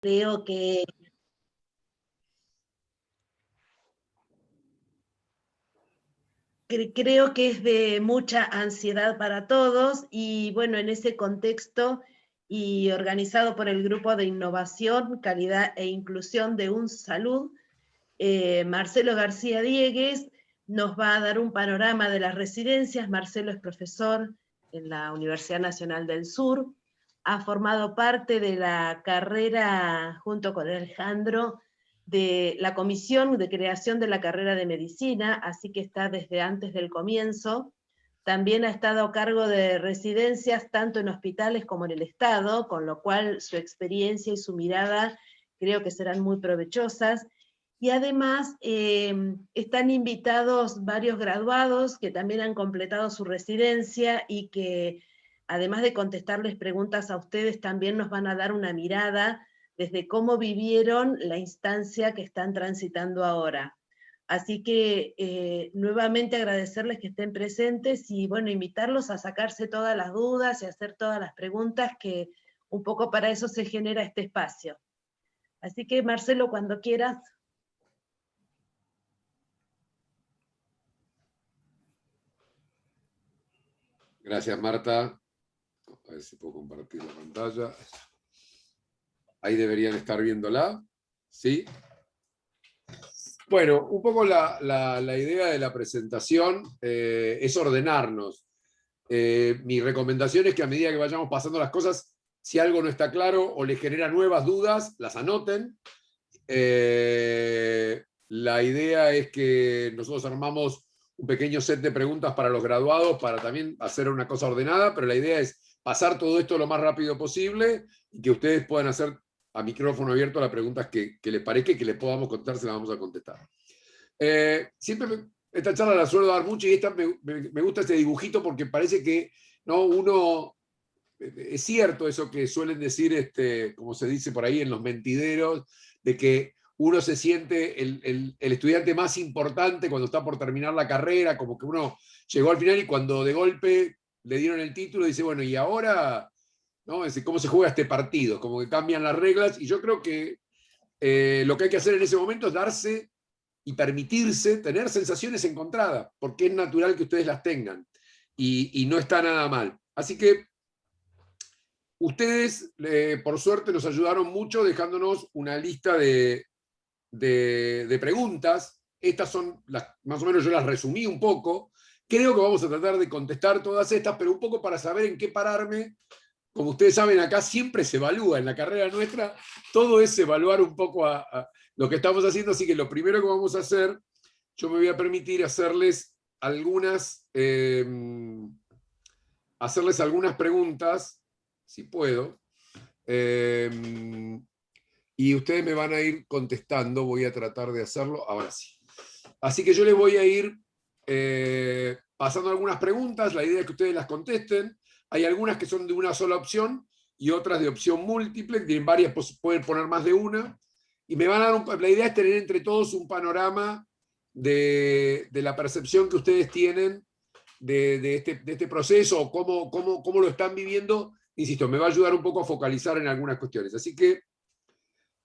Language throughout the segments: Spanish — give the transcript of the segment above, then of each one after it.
Creo que creo que es de mucha ansiedad para todos y bueno, en ese contexto y organizado por el Grupo de Innovación, Calidad e Inclusión de UNSalud, Marcelo García Diegues nos va a dar un panorama de las residencias. Marcelo es profesor en la Universidad Nacional del Sur, ha formado parte de la carrera, junto con Alejandro, de la comisión de creación de la carrera de medicina, así que está desde antes del comienzo. También ha estado a cargo de residencias tanto en hospitales como en el Estado, con lo cual su experiencia y su mirada creo que serán muy provechosas. Y además están invitados varios graduados que también han completado su residencia y que además de contestarles preguntas a ustedes, también nos van a dar una mirada desde cómo vivieron la instancia que están transitando ahora. Así que nuevamente agradecerles que estén presentes y bueno, invitarlos a sacarse todas las dudas y hacer todas las preguntas, que un poco para eso se genera este espacio. Así que Marcelo, cuando quieras. Gracias, Marta. A ver si puedo compartir la pantalla. Ahí deberían estar viéndola. ¿Sí? Bueno, un poco la idea de la presentación es ordenarnos. Mi recomendación es que a medida que vayamos pasando las cosas, si algo no está claro o les genera nuevas dudas, las anoten. La idea es que nosotros armamos un pequeño set de preguntas para los graduados para también hacer una cosa ordenada, pero la idea es pasar todo esto lo más rápido posible y que ustedes puedan hacer a micrófono abierto las preguntas que les parezca y que les podamos contestar, se las vamos a contestar. Siempre esta charla la suelo dar mucho y esta me gusta este dibujito porque parece que ¿no? Uno, es cierto eso que suelen decir, como se dice por ahí en los mentideros, de que uno se siente el estudiante más importante cuando está por terminar la carrera, como que uno llegó al final y cuando de golpe le dieron el título dice, bueno, y ahora, ¿no? ¿Cómo se juega este partido? Como que cambian las reglas y yo creo que lo que hay que hacer en ese momento es darse y permitirse tener sensaciones encontradas, porque es natural que ustedes las tengan y no está nada mal. Así que ustedes, por suerte, nos ayudaron mucho dejándonos una lista de preguntas. Estas son, más o menos yo las resumí un poco. Creo que vamos a tratar de contestar todas estas, pero un poco para saber en qué pararme. Como ustedes saben, acá siempre se evalúa en la carrera nuestra, todo es evaluar un poco a lo que estamos haciendo, así que lo primero que vamos a hacer, yo me voy a permitir hacerles algunas preguntas, si puedo, y ustedes me van a ir contestando, voy a tratar de hacerlo, ahora sí. Así que yo les voy a ir pasando algunas preguntas, la idea es que ustedes las contesten, hay algunas que son de una sola opción y otras de opción múltiple, tienen varias, pueden poner más de una, y me van a dar la idea es tener entre todos un panorama de la percepción que ustedes tienen de este proceso, o cómo lo están viviendo. Insisto, me va a ayudar un poco a focalizar en algunas cuestiones. Así que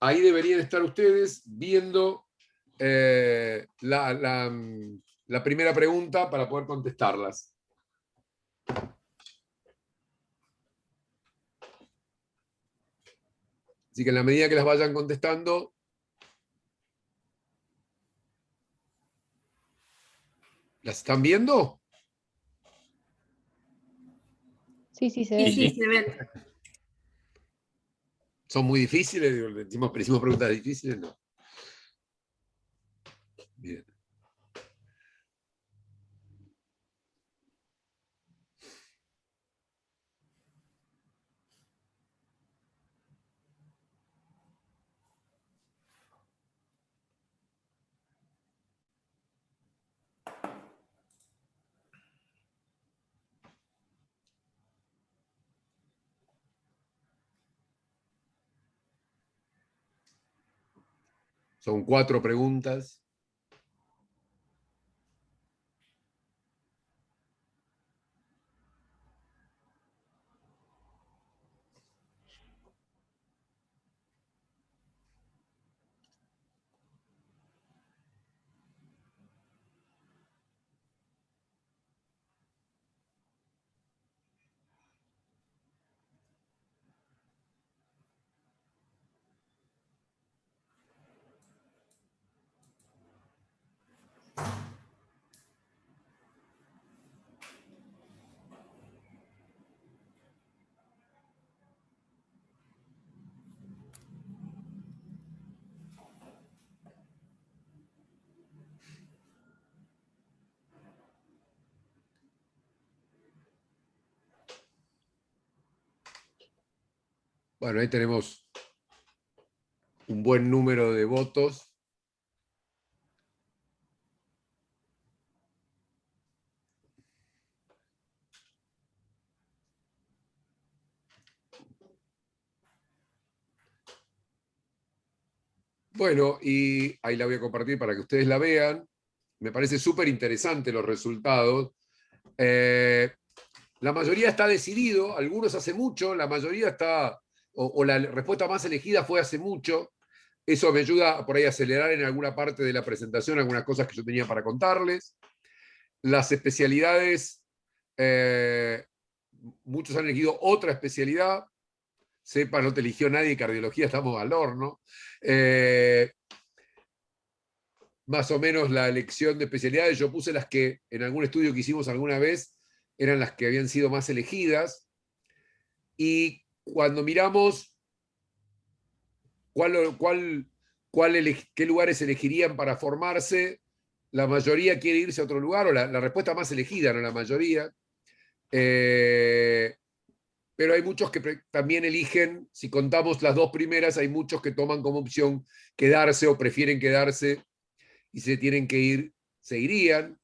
ahí deberían estar ustedes viendo la primera pregunta para poder contestarlas. Así que en la medida que las vayan contestando, ¿las están viendo? Sí, sí, se Sí, ve. sí, se ven. ¿Son muy difíciles? Decimos preguntas difíciles, no. Bien. Son 4 preguntas. Bueno, ahí tenemos un buen número de votos. Bueno, y ahí la voy a compartir para que ustedes la vean. Me parece súper interesante los resultados. La mayoría está decidido, algunos hace mucho, la mayoría está, o la respuesta más elegida fue hace mucho. Eso me ayuda por ahí a acelerar en alguna parte de la presentación algunas cosas que yo tenía para contarles. Las especialidades, muchos han elegido otra especialidad. Sepa, no te eligió nadie, cardiología, estamos al horno. Más o menos la elección de especialidades, yo puse las que en algún estudio que hicimos alguna vez eran las que habían sido más elegidas. Y cuando miramos qué lugares elegirían para formarse, la mayoría quiere irse a otro lugar, o la respuesta más elegida, no la mayoría. Pero hay muchos que también eligen, si contamos las dos primeras, hay muchos que toman como opción quedarse o prefieren quedarse, y si se tienen que ir, se irían.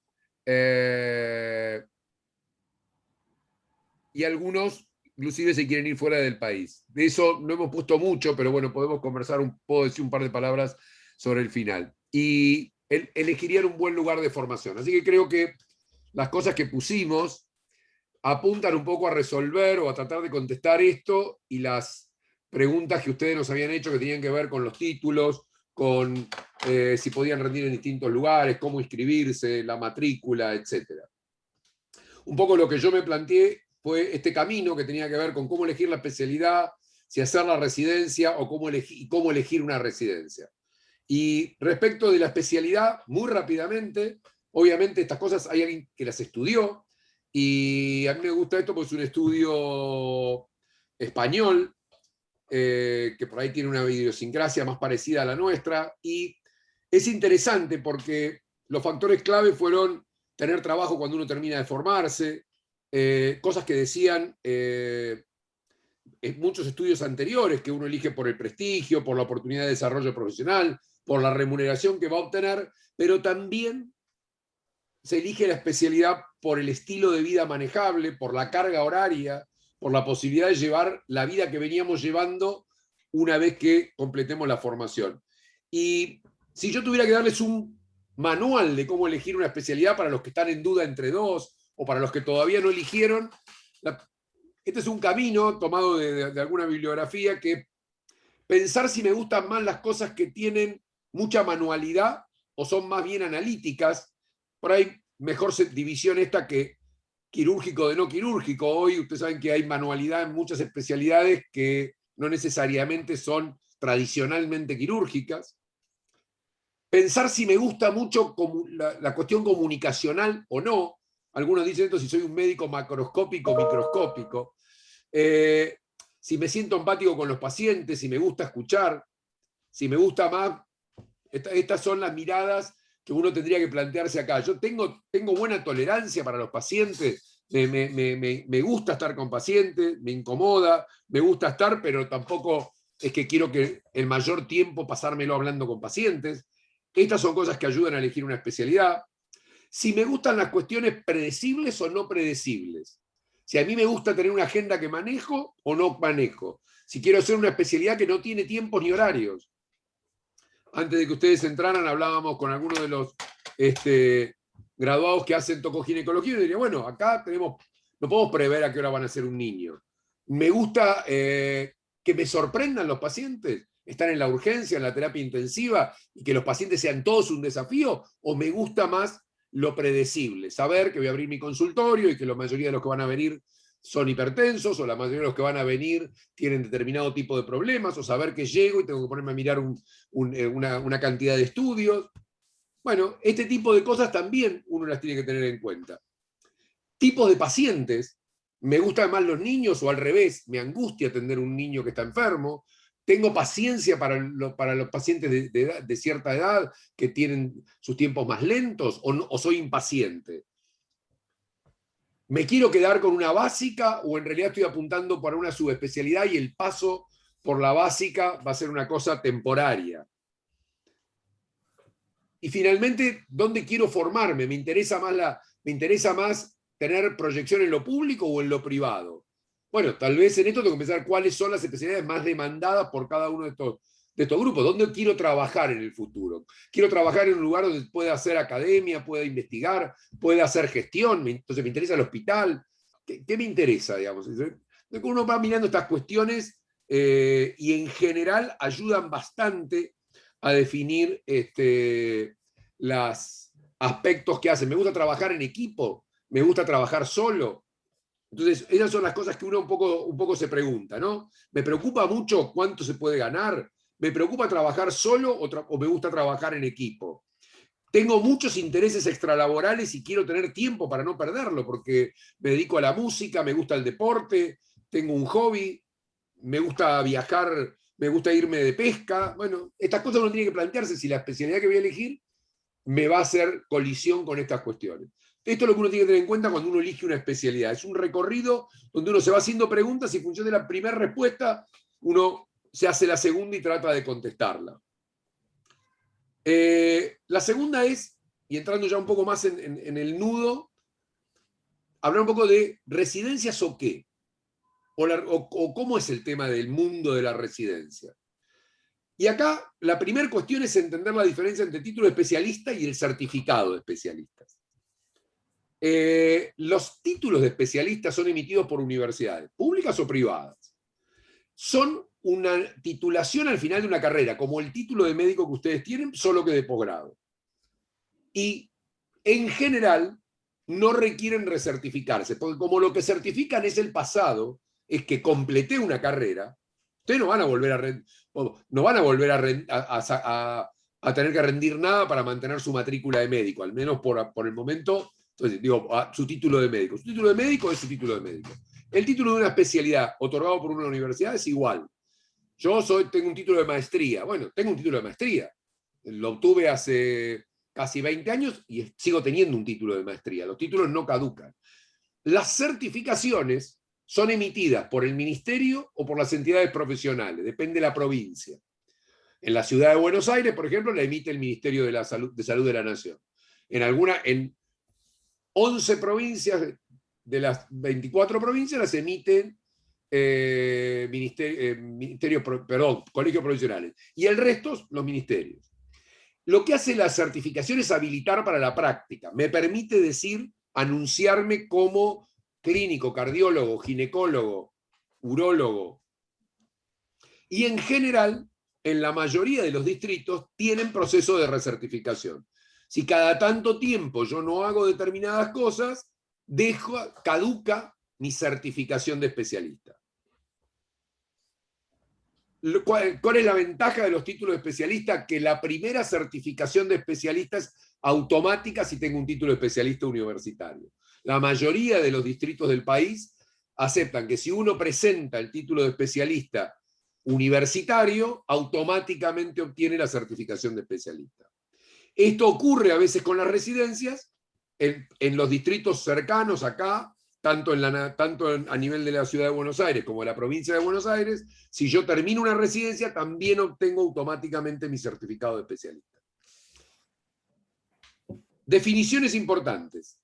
Y algunos inclusive se quieren ir fuera del país. De eso no hemos puesto mucho, pero bueno, podemos conversar, puedo decir un par de palabras sobre el final. Y elegirían un buen lugar de formación. Así que creo que las cosas que pusimos apuntan un poco a resolver o a tratar de contestar esto, y las preguntas que ustedes nos habían hecho que tenían que ver con los títulos, con si podían rendir en distintos lugares, cómo inscribirse, la matrícula, etc. Un poco lo que yo me planteé fue este camino que tenía que ver con cómo elegir la especialidad, si hacer la residencia o cómo elegir una residencia. Y respecto de la especialidad, muy rápidamente, obviamente estas cosas hay alguien que las estudió, y a mí me gusta esto porque es un estudio español, que por ahí tiene una idiosincrasia más parecida a la nuestra, y es interesante porque los factores clave fueron tener trabajo cuando uno termina de formarse, cosas que decían en muchos estudios anteriores, que uno elige por el prestigio, por la oportunidad de desarrollo profesional, por la remuneración que va a obtener, pero también se elige la especialidad por el estilo de vida manejable, por la carga horaria, por la posibilidad de llevar la vida que veníamos llevando una vez que completemos la formación. Y si yo tuviera que darles un manual de cómo elegir una especialidad para los que están en duda entre dos, o para los que todavía no eligieron, este es un camino tomado de alguna bibliografía, que pensar si me gustan más las cosas que tienen mucha manualidad o son más bien analíticas. Por ahí mejor división esta que quirúrgico de no quirúrgico. Hoy ustedes saben que hay manualidad en muchas especialidades que no necesariamente son tradicionalmente quirúrgicas. Pensar si me gusta mucho la cuestión comunicacional o no. Algunos dicen esto, si soy un médico macroscópico, microscópico. Si me siento empático con los pacientes, si me gusta escuchar, si me gusta más. Estas son las miradas que uno tendría que plantearse acá. Yo tengo buena tolerancia para los pacientes, me gusta estar con pacientes, me incomoda, me gusta estar, pero tampoco es que quiero que el mayor tiempo pasármelo hablando con pacientes. Estas son cosas que ayudan a elegir una especialidad. Si me gustan las cuestiones predecibles o no predecibles. Si a mí me gusta tener una agenda que manejo o no manejo. Si quiero hacer una especialidad que no tiene tiempos ni horarios. Antes de que ustedes entraran, hablábamos con algunos de los graduados que hacen tocoginecología, y diría, bueno, acá no podemos prever a qué hora van a ser un niño. Me gusta que me sorprendan los pacientes, estar en la urgencia, en la terapia intensiva, y que los pacientes sean todos un desafío, o me gusta más lo predecible, saber que voy a abrir mi consultorio y que la mayoría de los que van a venir son hipertensos, o la mayoría de los que van a venir tienen determinado tipo de problemas, o saber que llego y tengo que ponerme a mirar una cantidad de estudios. Bueno, este tipo de cosas también uno las tiene que tener en cuenta. Tipos de pacientes. ¿Me gustan más los niños o al revés? Me angustia atender a un niño que está enfermo. ¿Tengo paciencia para los pacientes de cierta edad que tienen sus tiempos más lentos, o soy impaciente? ¿Me quiero quedar con una básica o en realidad estoy apuntando para una subespecialidad y el paso por la básica va a ser una cosa temporaria. Y finalmente, ¿dónde quiero formarme? ¿Me interesa más tener proyección en lo público o en lo privado? Bueno, tal vez en esto tengo que pensar cuáles son las especialidades más demandadas por cada uno de estos grupos. ¿Dónde quiero trabajar en el futuro? Quiero trabajar en un lugar donde pueda hacer academia, pueda investigar, pueda hacer gestión. Entonces me interesa el hospital. ¿Qué me interesa, digamos? Uno va mirando estas cuestiones y en general ayudan bastante a definir los aspectos que hacen. Me gusta trabajar en equipo, me gusta trabajar solo. Entonces, esas son las cosas que uno un poco se pregunta, ¿no? ¿Me preocupa mucho cuánto se puede ganar? ¿Me preocupa trabajar solo o me gusta trabajar en equipo? Tengo muchos intereses extralaborales y quiero tener tiempo para no perderlo, porque me dedico a la música, me gusta el deporte, tengo un hobby, me gusta viajar, me gusta irme de pesca. Bueno, estas cosas uno tiene que plantearse si la especialidad que voy a elegir me va a hacer colisión con estas cuestiones. Esto es lo que uno tiene que tener en cuenta cuando uno elige una especialidad. Es un recorrido donde uno se va haciendo preguntas y en función de la primera respuesta uno se hace la segunda y trata de contestarla. La segunda es, y entrando ya un poco más en el nudo, hablar un poco de residencias o qué, o cómo es el tema del mundo de la residencia. Y acá la primera cuestión es entender la diferencia entre título de especialista y el certificado de especialistas. Los títulos de especialistas son emitidos por universidades, públicas o privadas. Son una titulación al final de una carrera, como el título de médico que ustedes tienen, solo que de posgrado. Y en general no requieren recertificarse, porque como lo que certifican es el pasado, es que completé una carrera, ustedes no van a volver a tener que rendir nada para mantener su matrícula de médico, al menos por el momento. Entonces, digo, su título de médico. Su título de médico es su título de médico. El título de una especialidad otorgado por una universidad es igual. Yo tengo un título de maestría. Bueno, tengo un título de maestría. Lo obtuve hace casi 20 años y sigo teniendo un título de maestría. Los títulos no caducan. Las certificaciones son emitidas por el ministerio o por las entidades profesionales, depende de la provincia. En la ciudad de Buenos Aires, por ejemplo, la emite el Ministerio de Salud de la Nación. En 11 provincias de las 24 provincias las emiten colegios profesionales. Y el resto, los ministerios. Lo que hace la certificación es habilitar para la práctica. Me permite anunciarme como clínico, cardiólogo, ginecólogo, urólogo. Y en general, en la mayoría de los distritos, tienen proceso de recertificación. Si cada tanto tiempo yo no hago determinadas cosas, caduca mi certificación de especialista. ¿Cuál es la ventaja de los títulos de especialista? Que la primera certificación de especialista es automática si tengo un título de especialista universitario. La mayoría de los distritos del país aceptan que si uno presenta el título de especialista universitario, automáticamente obtiene la certificación de especialista. Esto ocurre a veces con las residencias, en los distritos cercanos acá, tanto a nivel de la ciudad de Buenos Aires como de la provincia de Buenos Aires. Si yo termino una residencia, también obtengo automáticamente mi certificado de especialista. Definiciones importantes.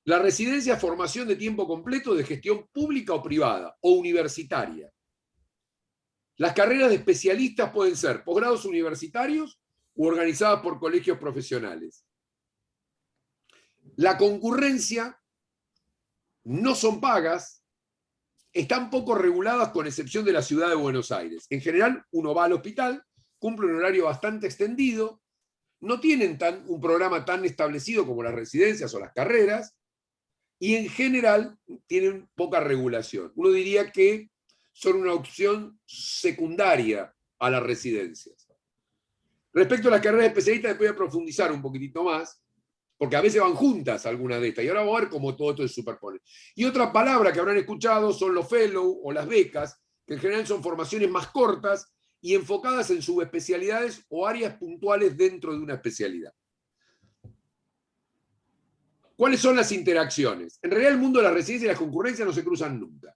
La residencia es formación de tiempo completo de gestión pública o privada, o universitaria. Las carreras de especialistas pueden ser posgrados universitarios u organizadas por colegios profesionales. La concurrencia no son pagas, están poco reguladas con excepción de la ciudad de Buenos Aires. En general, uno va al hospital, cumple un horario bastante extendido, no tienen un programa tan establecido como las residencias o las carreras, y en general tienen poca regulación. Uno diría que son una opción secundaria a las residencias. Respecto a las carreras de especialistas, voy a profundizar un poquitito más, porque a veces van juntas algunas de estas, y ahora vamos a ver cómo todo esto se superpone. Y otra palabra que habrán escuchado son los fellow o las becas, que en general son formaciones más cortas y enfocadas en subespecialidades o áreas puntuales dentro de una especialidad. ¿Cuáles son las interacciones? En realidad el mundo de la residencia y las concurrencias no se cruzan nunca.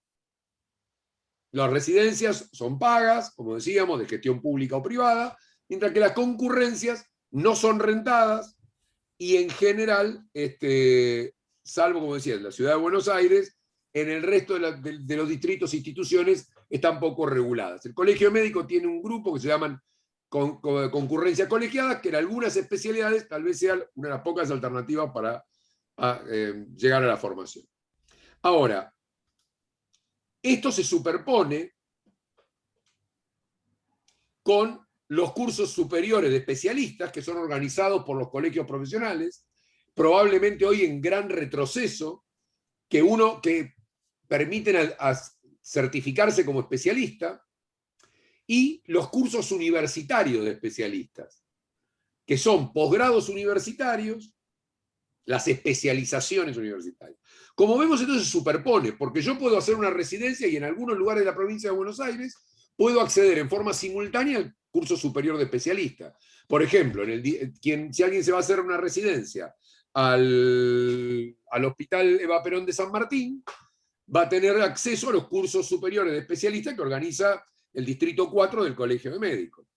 las residencias son pagas, como decíamos, de gestión pública o privada, mientras que las concurrencias no son rentadas y en general, salvo, como decía, en la ciudad de Buenos Aires, en el resto de los distritos e instituciones están poco reguladas. El Colegio Médico tiene un grupo que se llaman concurrencia colegiada, que en algunas especialidades tal vez sea una de las pocas alternativas para llegar a la formación. Ahora, esto se superpone con los cursos superiores de especialistas que son organizados por los colegios profesionales, probablemente hoy en gran retroceso, que permiten a certificarse como especialista, y los cursos universitarios de especialistas, que son posgrados universitarios, las especializaciones universitarias. Como vemos, entonces se superpone, porque yo puedo hacer una residencia y en algunos lugares de la provincia de Buenos Aires puedo acceder en forma simultánea al curso superior de especialista. Por ejemplo, si alguien se va a hacer una residencia al Hospital Eva Perón de San Martín, va a tener acceso a los cursos superiores de especialista que organiza el Distrito 4 del Colegio de Médicos.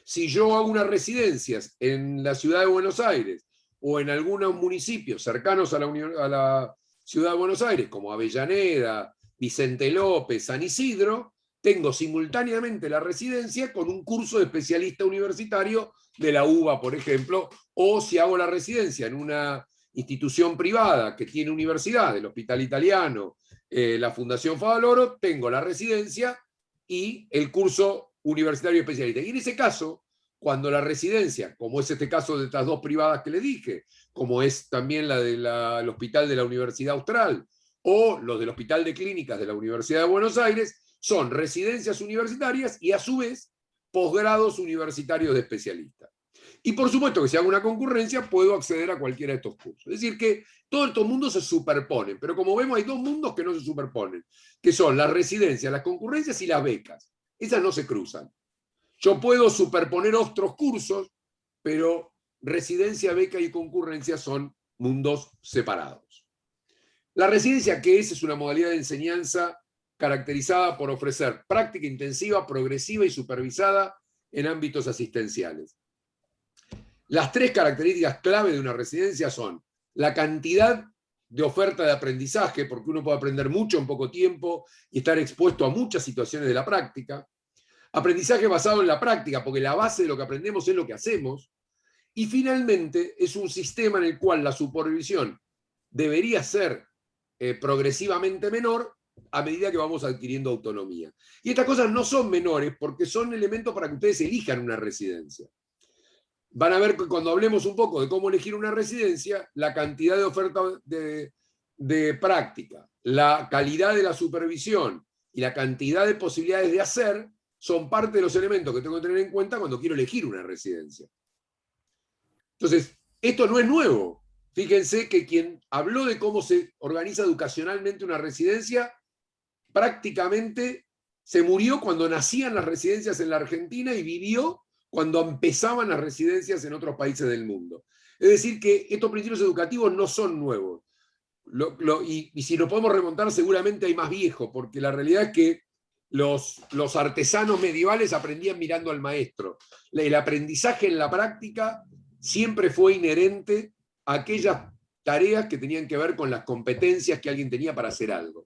Si yo hago unas residencias en la ciudad de Buenos Aires o en algunos municipios cercanos a la ciudad de Buenos Aires, como Avellaneda, Vicente López, San Isidro, tengo simultáneamente la residencia con un curso de especialista universitario de la UBA, por ejemplo, o si hago la residencia en una institución privada que tiene universidad, el Hospital Italiano, la Fundación Favaloro, tengo la residencia y el curso universitario especialista. Y en ese caso, cuando la residencia, como es este caso de estas dos privadas que le dije, como es también la del Hospital de la Universidad Austral, o los del Hospital de Clínicas de la Universidad de Buenos Aires, son residencias universitarias y a su vez posgrados universitarios de especialistas. Y por supuesto que si hago una concurrencia puedo acceder a cualquiera de estos cursos. Es decir que todos estos mundos se superponen, pero como vemos hay dos mundos que no se superponen, que son las residencias, las concurrencias y las becas. Esas no se cruzan. Yo puedo superponer otros cursos, pero residencia, beca y concurrencia son mundos separados. La residencia, ¿qué es? Es una modalidad de enseñanza caracterizada por ofrecer práctica intensiva, progresiva y supervisada en ámbitos asistenciales. Las tres características clave de una residencia son la cantidad de oferta de aprendizaje, porque uno puede aprender mucho en poco tiempo y estar expuesto a muchas situaciones de la práctica. Aprendizaje basado en la práctica, porque la base de lo que aprendemos es lo que hacemos. Y finalmente es un sistema en el cual la supervisión debería ser progresivamente menor a medida que vamos adquiriendo autonomía. Y estas cosas no son menores porque son elementos para que ustedes elijan una residencia. Van a ver que cuando hablemos un poco de cómo elegir una residencia, la cantidad de oferta de práctica, la calidad de la supervisión y la cantidad de posibilidades de hacer son parte de los elementos que tengo que tener en cuenta cuando quiero elegir una residencia. Entonces, esto no es nuevo. Fíjense que quien habló de cómo se organiza educacionalmente una residencia, prácticamente se murió cuando nacían las residencias en la Argentina y vivió cuando empezaban las residencias en otros países del mundo. Es decir, que estos principios educativos no son nuevos. Y si nos podemos remontar, seguramente hay más viejos, porque la realidad es que los artesanos medievales aprendían mirando al maestro. El aprendizaje en la práctica siempre fue inherente a aquellas tareas que tenían que ver con las competencias que alguien tenía para hacer algo.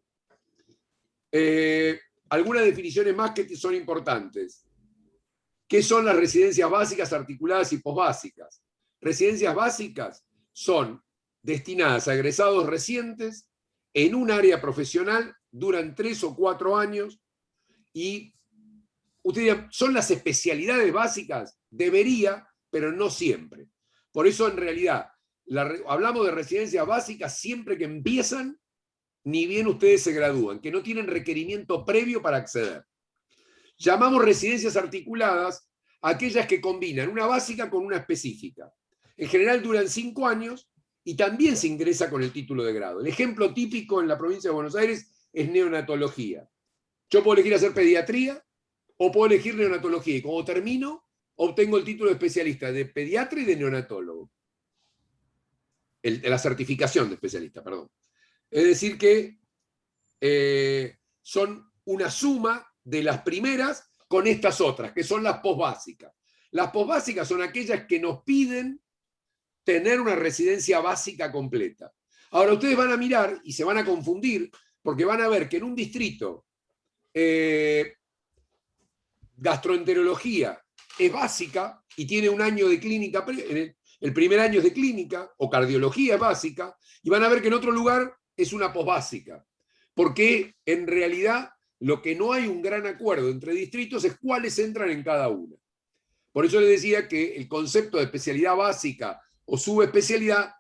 Algunas definiciones más que son importantes. ¿Qué son las residencias básicas, articuladas y posbásicas? Residencias básicas son destinadas a egresados recientes en un área profesional, duran 3 o 4 años y ustedes dirán, ¿son las especialidades básicas? Debería, pero no siempre. Por eso en realidad hablamos de residencias básicas siempre que empiezan, ni bien ustedes se gradúan, que no tienen requerimiento previo para acceder. Llamamos residencias articuladas a aquellas que combinan una básica con una específica. En general duran 5 años y también se ingresa con el título de grado. El ejemplo típico en la provincia de Buenos Aires es neonatología. Yo puedo elegir hacer pediatría o puedo elegir neonatología y cuando termino obtengo el título de especialista de pediatra y de neonatólogo. La certificación de especialista, perdón. Es decir que son una suma de las primeras con estas otras, que son las posbásicas. Las posbásicas son aquellas que nos piden tener una residencia básica completa. Ahora ustedes van a mirar y se van a confundir, porque van a ver que en un distrito gastroenterología es básica y tiene un año de clínica, el primer año es de clínica, o cardiología es básica, y van a ver que en otro lugar es una posbásica. Porque en realidad lo que no hay un gran acuerdo entre distritos es cuáles entran en cada una. Por eso les decía que el concepto de especialidad básica o subespecialidad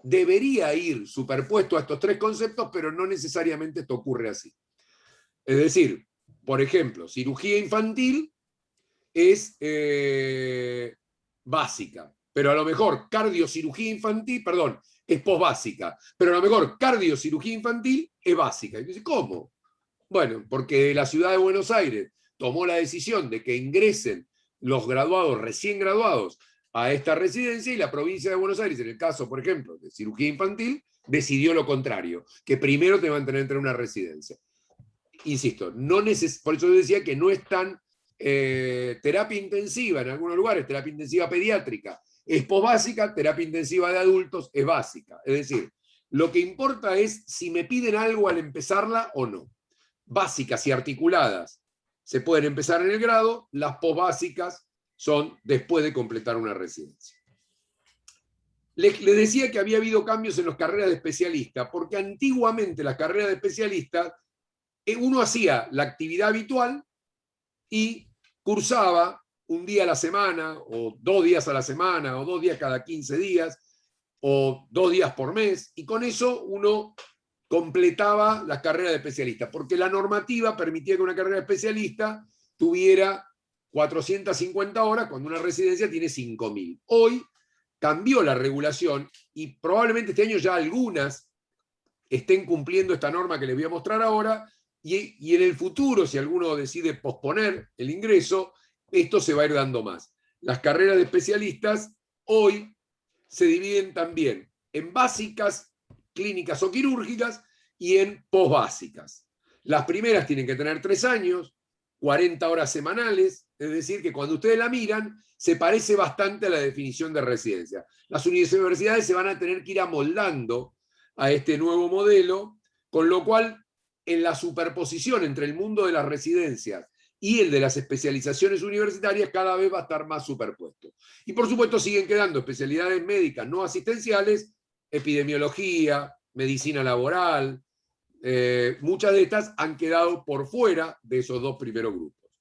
debería ir superpuesto a estos tres conceptos, pero no necesariamente esto ocurre así. Es decir, por ejemplo, cirugía infantil es básica, pero a lo mejor cardiocirugía infantil, perdón, es posbásica, pero a lo mejor cardiocirugía infantil es básica. Y dice, ¿cómo? Bueno, porque la ciudad de Buenos Aires tomó la decisión de que ingresen los graduados, recién graduados, a esta residencia, y la provincia de Buenos Aires, en el caso, por ejemplo, de cirugía infantil, decidió lo contrario, que primero te van a tener que entrar a una residencia. Insisto, por eso yo decía que no es tan terapia intensiva en algunos lugares, terapia intensiva pediátrica, es posbásica, terapia intensiva de adultos es básica. Es decir, lo que importa es si me piden algo al empezarla o no. Básicas y articuladas se pueden empezar en el grado, las posbásicas son después de completar una residencia. Les decía que había habido cambios en las carreras de especialista, porque antiguamente las carreras de especialista, uno hacía la actividad habitual y cursaba un día a la semana, o 2 días a la semana, o 2 días cada 15 días, o 2 días por mes, y con eso uno completaba las carreras de especialista, porque la normativa permitía que una carrera de especialista tuviera 450 horas, cuando una residencia tiene 5.000. Hoy cambió la regulación y probablemente este año ya algunas estén cumpliendo esta norma que les voy a mostrar ahora, y en el futuro, si alguno decide posponer el ingreso, esto se va a ir dando más. Las carreras de especialistas hoy se dividen también en básicas, clínicas o quirúrgicas, y en posbásicas. Las primeras tienen que tener 3 años, 40 horas semanales, es decir, que cuando ustedes la miran, se parece bastante a la definición de residencia. Las universidades se van a tener que ir amoldando a este nuevo modelo, con lo cual, en la superposición entre el mundo de las residencias y el de las especializaciones universitarias, cada vez va a estar más superpuesto. Y por supuesto siguen quedando especialidades médicas no asistenciales, epidemiología, medicina laboral, muchas de estas han quedado por fuera de esos 2 primeros grupos.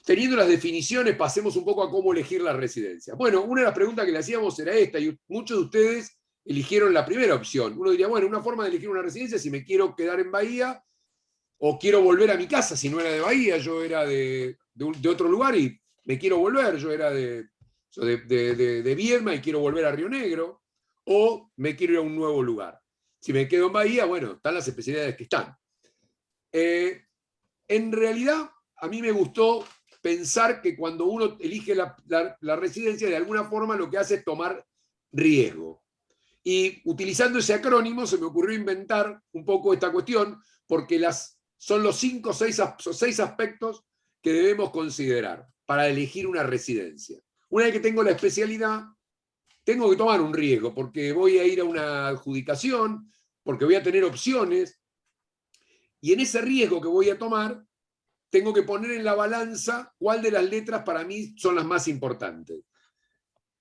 Teniendo las definiciones, pasemos un poco a cómo elegir la residencia. Bueno, una de las preguntas que le hacíamos era esta, y muchos de ustedes eligieron la primera opción. Uno diría, bueno, una forma de elegir una residencia, si me quiero quedar en Bahía, o quiero volver a mi casa, si no era de Bahía, yo era de otro lugar y me quiero volver, yo era de Viedma y quiero volver a Río Negro, o me quiero ir a un nuevo lugar. Si me quedo en Bahía, bueno, están las especialidades que están. En realidad, a mí me gustó pensar que cuando uno elige la residencia, de alguna forma lo que hace es tomar riesgo. Y utilizando ese acrónimo se me ocurrió inventar un poco esta cuestión, porque son los 5 o 6 aspectos que debemos considerar para elegir una residencia. Una vez que tengo la especialidad, tengo que tomar un riesgo, porque voy a ir a una adjudicación, porque voy a tener opciones, y en ese riesgo que voy a tomar, tengo que poner en la balanza cuál de las letras para mí son las más importantes.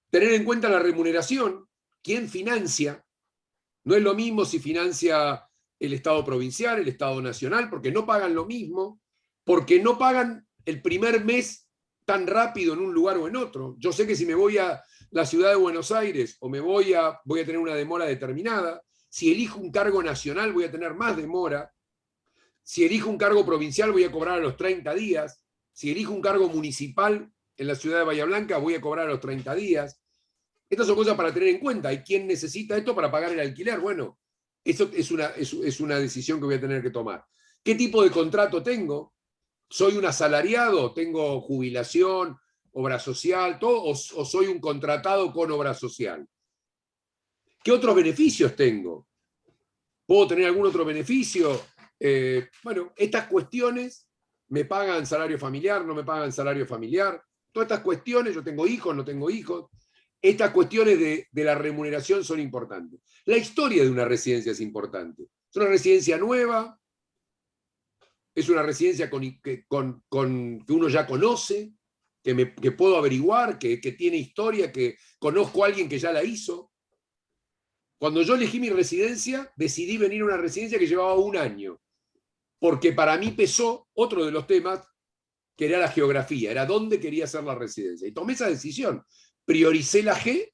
Tener en cuenta la remuneración, quién financia. No es lo mismo si financia el Estado provincial, el Estado nacional, porque no pagan lo mismo, porque no pagan el primer mes tan rápido en un lugar o en otro. Yo sé que si me voy a la ciudad de Buenos Aires o voy a tener una demora determinada. Si elijo un cargo nacional voy a tener más demora. Si elijo un cargo provincial voy a cobrar a los 30 días. Si elijo un cargo municipal en la ciudad de Bahía Blanca voy a cobrar a los 30 días. Estas son cosas para tener en cuenta. ¿Y quién necesita esto para pagar el alquiler? Bueno, eso es una decisión que voy a tener que tomar. ¿Qué tipo de contrato tengo? ¿Soy un asalariado? ¿Tengo jubilación, obra social, todo? ¿O soy un contratado con obra social? ¿Qué otros beneficios tengo? ¿Puedo tener algún otro beneficio? Bueno, estas cuestiones, me pagan salario familiar, no me pagan salario familiar, todas estas cuestiones, yo tengo hijos, no tengo hijos, estas cuestiones de la remuneración son importantes. La historia de una residencia es importante. Es una residencia nueva, es una residencia que uno ya conoce, que puedo averiguar, que tiene historia, que conozco a alguien que ya la hizo. Cuando yo elegí mi residencia, decidí venir a una residencia que llevaba 1 año, porque para mí pesó otro de los temas, que era la geografía, era dónde quería hacer la residencia. Y tomé esa decisión. Prioricé la G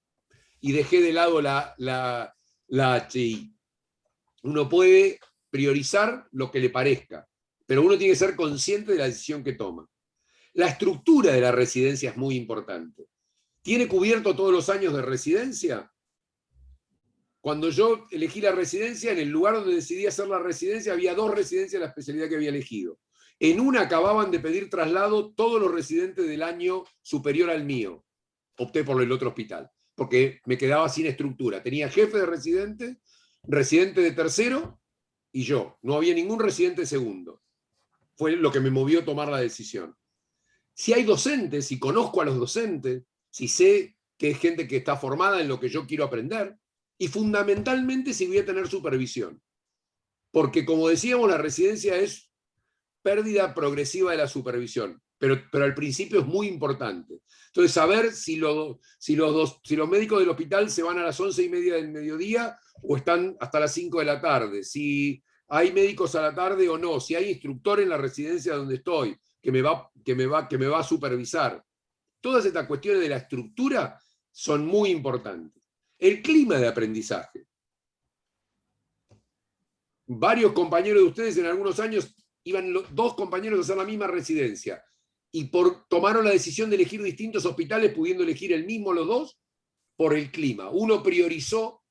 y dejé de lado la HI. Uno puede priorizar lo que le parezca, pero uno tiene que ser consciente de la decisión que toma. La estructura de la residencia es muy importante. ¿Tiene cubierto todos los años de residencia? Cuando yo elegí la residencia, en el lugar donde decidí hacer la residencia, había 2 residencias de la especialidad que había elegido. En una acababan de pedir traslado todos los residentes del año superior al mío. Opté por el otro hospital, porque me quedaba sin estructura. Tenía jefe de residente, residente de tercero y yo. No había ningún residente de segundo. Fue lo que me movió a tomar la decisión. Si hay docentes, si conozco a los docentes, si sé que es gente que está formada en lo que yo quiero aprender, y fundamentalmente si voy a tener supervisión. Porque como decíamos, la residencia es pérdida progresiva de la supervisión, pero al principio es muy importante. Entonces, saber si los médicos del hospital se van a las 11:30 del mediodía o están hasta las 5 de la tarde, si hay médicos a la tarde o no, si hay instructor en la residencia donde estoy, que me va a supervisar. Todas estas cuestiones de la estructura son muy importantes. El clima de aprendizaje. Varios compañeros de ustedes en algunos años iban 2 compañeros a hacer la misma residencia y tomaron la decisión de elegir distintos hospitales, pudiendo elegir el mismo los 2 por el clima. Uno priorizó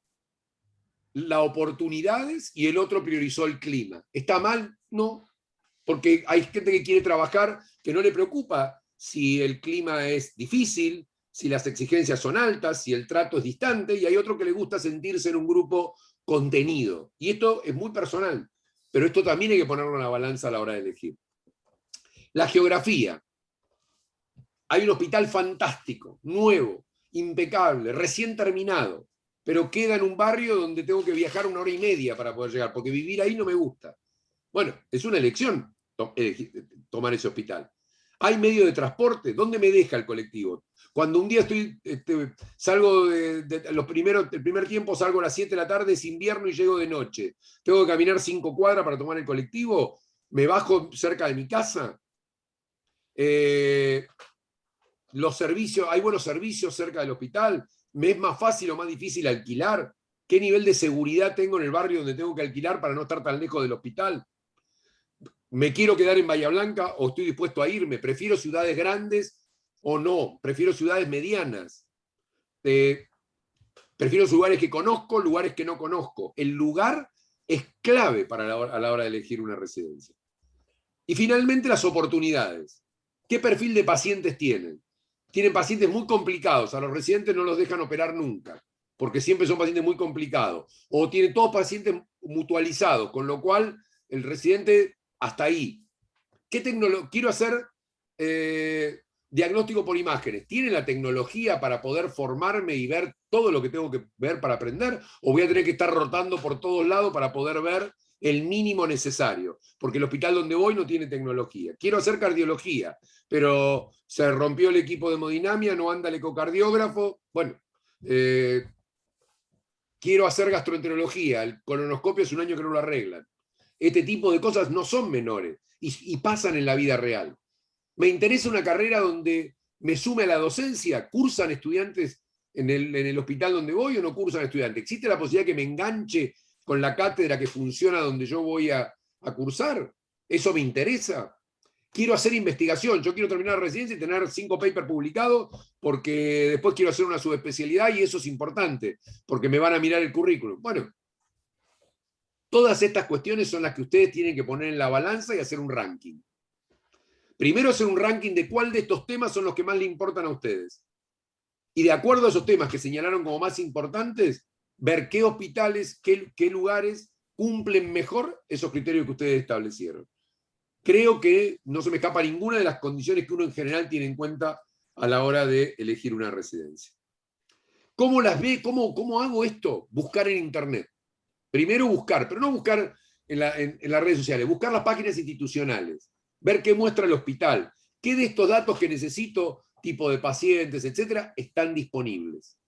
las oportunidades y el otro priorizó el clima. ¿Está mal? No, porque hay gente que quiere trabajar que no le preocupa si el clima es difícil, si las exigencias son altas, si el trato es distante, y hay otro que le gusta sentirse en un grupo contenido. Y esto es muy personal, pero esto también hay que ponerlo en la balanza a la hora de elegir. La geografía. Hay un hospital fantástico, nuevo, impecable, recién terminado, pero queda en un barrio donde tengo que viajar 1 hora y media para poder llegar, porque vivir ahí no me gusta. Bueno, es una elección tomar ese hospital. ¿Hay medio de transporte? ¿Dónde me deja el colectivo? Cuando un día salgo el primer tiempo salgo a las 7 de la tarde, es invierno y llego de noche. Tengo que caminar 5 cuadras para tomar el colectivo. ¿Me bajo cerca de mi casa? Los servicios, ¿hay buenos servicios cerca del hospital? ¿Me es más fácil o más difícil alquilar? ¿Qué nivel de seguridad tengo en el barrio donde tengo que alquilar para no estar tan lejos del hospital? ¿Me quiero quedar en Bahía Blanca o estoy dispuesto a irme? ¿Prefiero ciudades grandes o no? ¿Prefiero ciudades medianas? Prefiero lugares que conozco, lugares que no conozco. El lugar es clave a la hora de elegir una residencia. Y finalmente las oportunidades. ¿Qué perfil de pacientes tienen? Tienen pacientes muy complicados. A los residentes no los dejan operar nunca, porque siempre son pacientes muy complicados. O tienen todos pacientes mutualizados, con lo cual el residente hasta ahí. Quiero hacer diagnóstico por imágenes. ¿Tiene la tecnología para poder formarme y ver todo lo que tengo que ver para aprender? ¿O voy a tener que estar rotando por todos lados para poder ver el mínimo necesario? Porque el hospital donde voy no tiene tecnología. Quiero hacer cardiología, pero se rompió el equipo de hemodinamia, no anda el ecocardiógrafo. Bueno, quiero hacer gastroenterología, el colonoscopio es 1 año que no lo arreglan. Este tipo de cosas no son menores y pasan en la vida real. Me interesa una carrera donde me sume a la docencia. ¿Cursan estudiantes en el hospital donde voy o no cursan estudiantes? ¿Existe la posibilidad que me enganche con la cátedra que funciona donde yo voy a cursar? ¿Eso me interesa? Quiero hacer investigación. Yo quiero terminar la residencia y tener 5 papers publicados porque después quiero hacer una subespecialidad y eso es importante porque me van a mirar el currículum. Bueno, todas estas cuestiones son las que ustedes tienen que poner en la balanza y hacer un ranking. Primero hacer un ranking de cuál de estos temas son los que más le importan a ustedes. Y de acuerdo a esos temas que señalaron como más importantes, ver qué hospitales, qué lugares cumplen mejor esos criterios que ustedes establecieron. Creo que no se me escapa ninguna de las condiciones que uno en general tiene en cuenta a la hora de elegir una residencia. ¿Cómo las ve? ¿Cómo hago esto? Buscar en Internet. Primero buscar, pero no buscar en las redes sociales, buscar las páginas institucionales, ver qué muestra el hospital, qué de estos datos que necesito, tipo de pacientes, etcétera, están disponibles.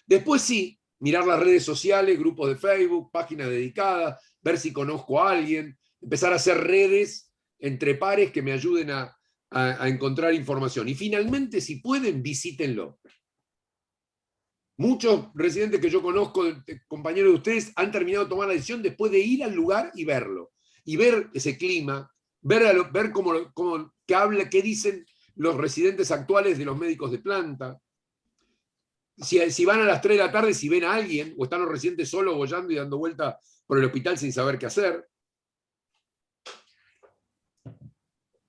Después sí, mirar las redes sociales, grupos de Facebook, páginas dedicadas, ver si conozco a alguien, empezar a hacer redes entre pares que me ayuden a encontrar información. Y finalmente, si pueden, visítenlo. Muchos residentes que yo conozco, compañeros de ustedes, han terminado de tomar la decisión después de ir al lugar y verlo. Y ver ese clima, ver qué dicen los residentes actuales de los médicos de planta. Si van a las 3 de la tarde, si ven a alguien, o están los residentes solos boyando y dando vuelta por el hospital sin saber qué hacer.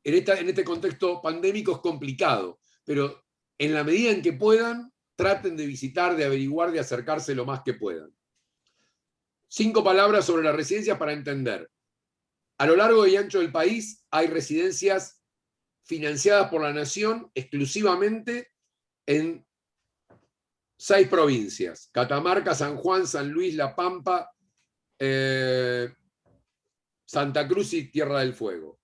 En este contexto pandémico es complicado, pero en la medida en que puedan, traten de visitar, de averiguar, de acercarse lo más que puedan. 5 palabras sobre las residencias para entender. A lo largo y ancho del país hay residencias financiadas por la Nación exclusivamente en 6 provincias: Catamarca, San Juan, San Luis, La Pampa, Santa Cruz y Tierra del Fuego.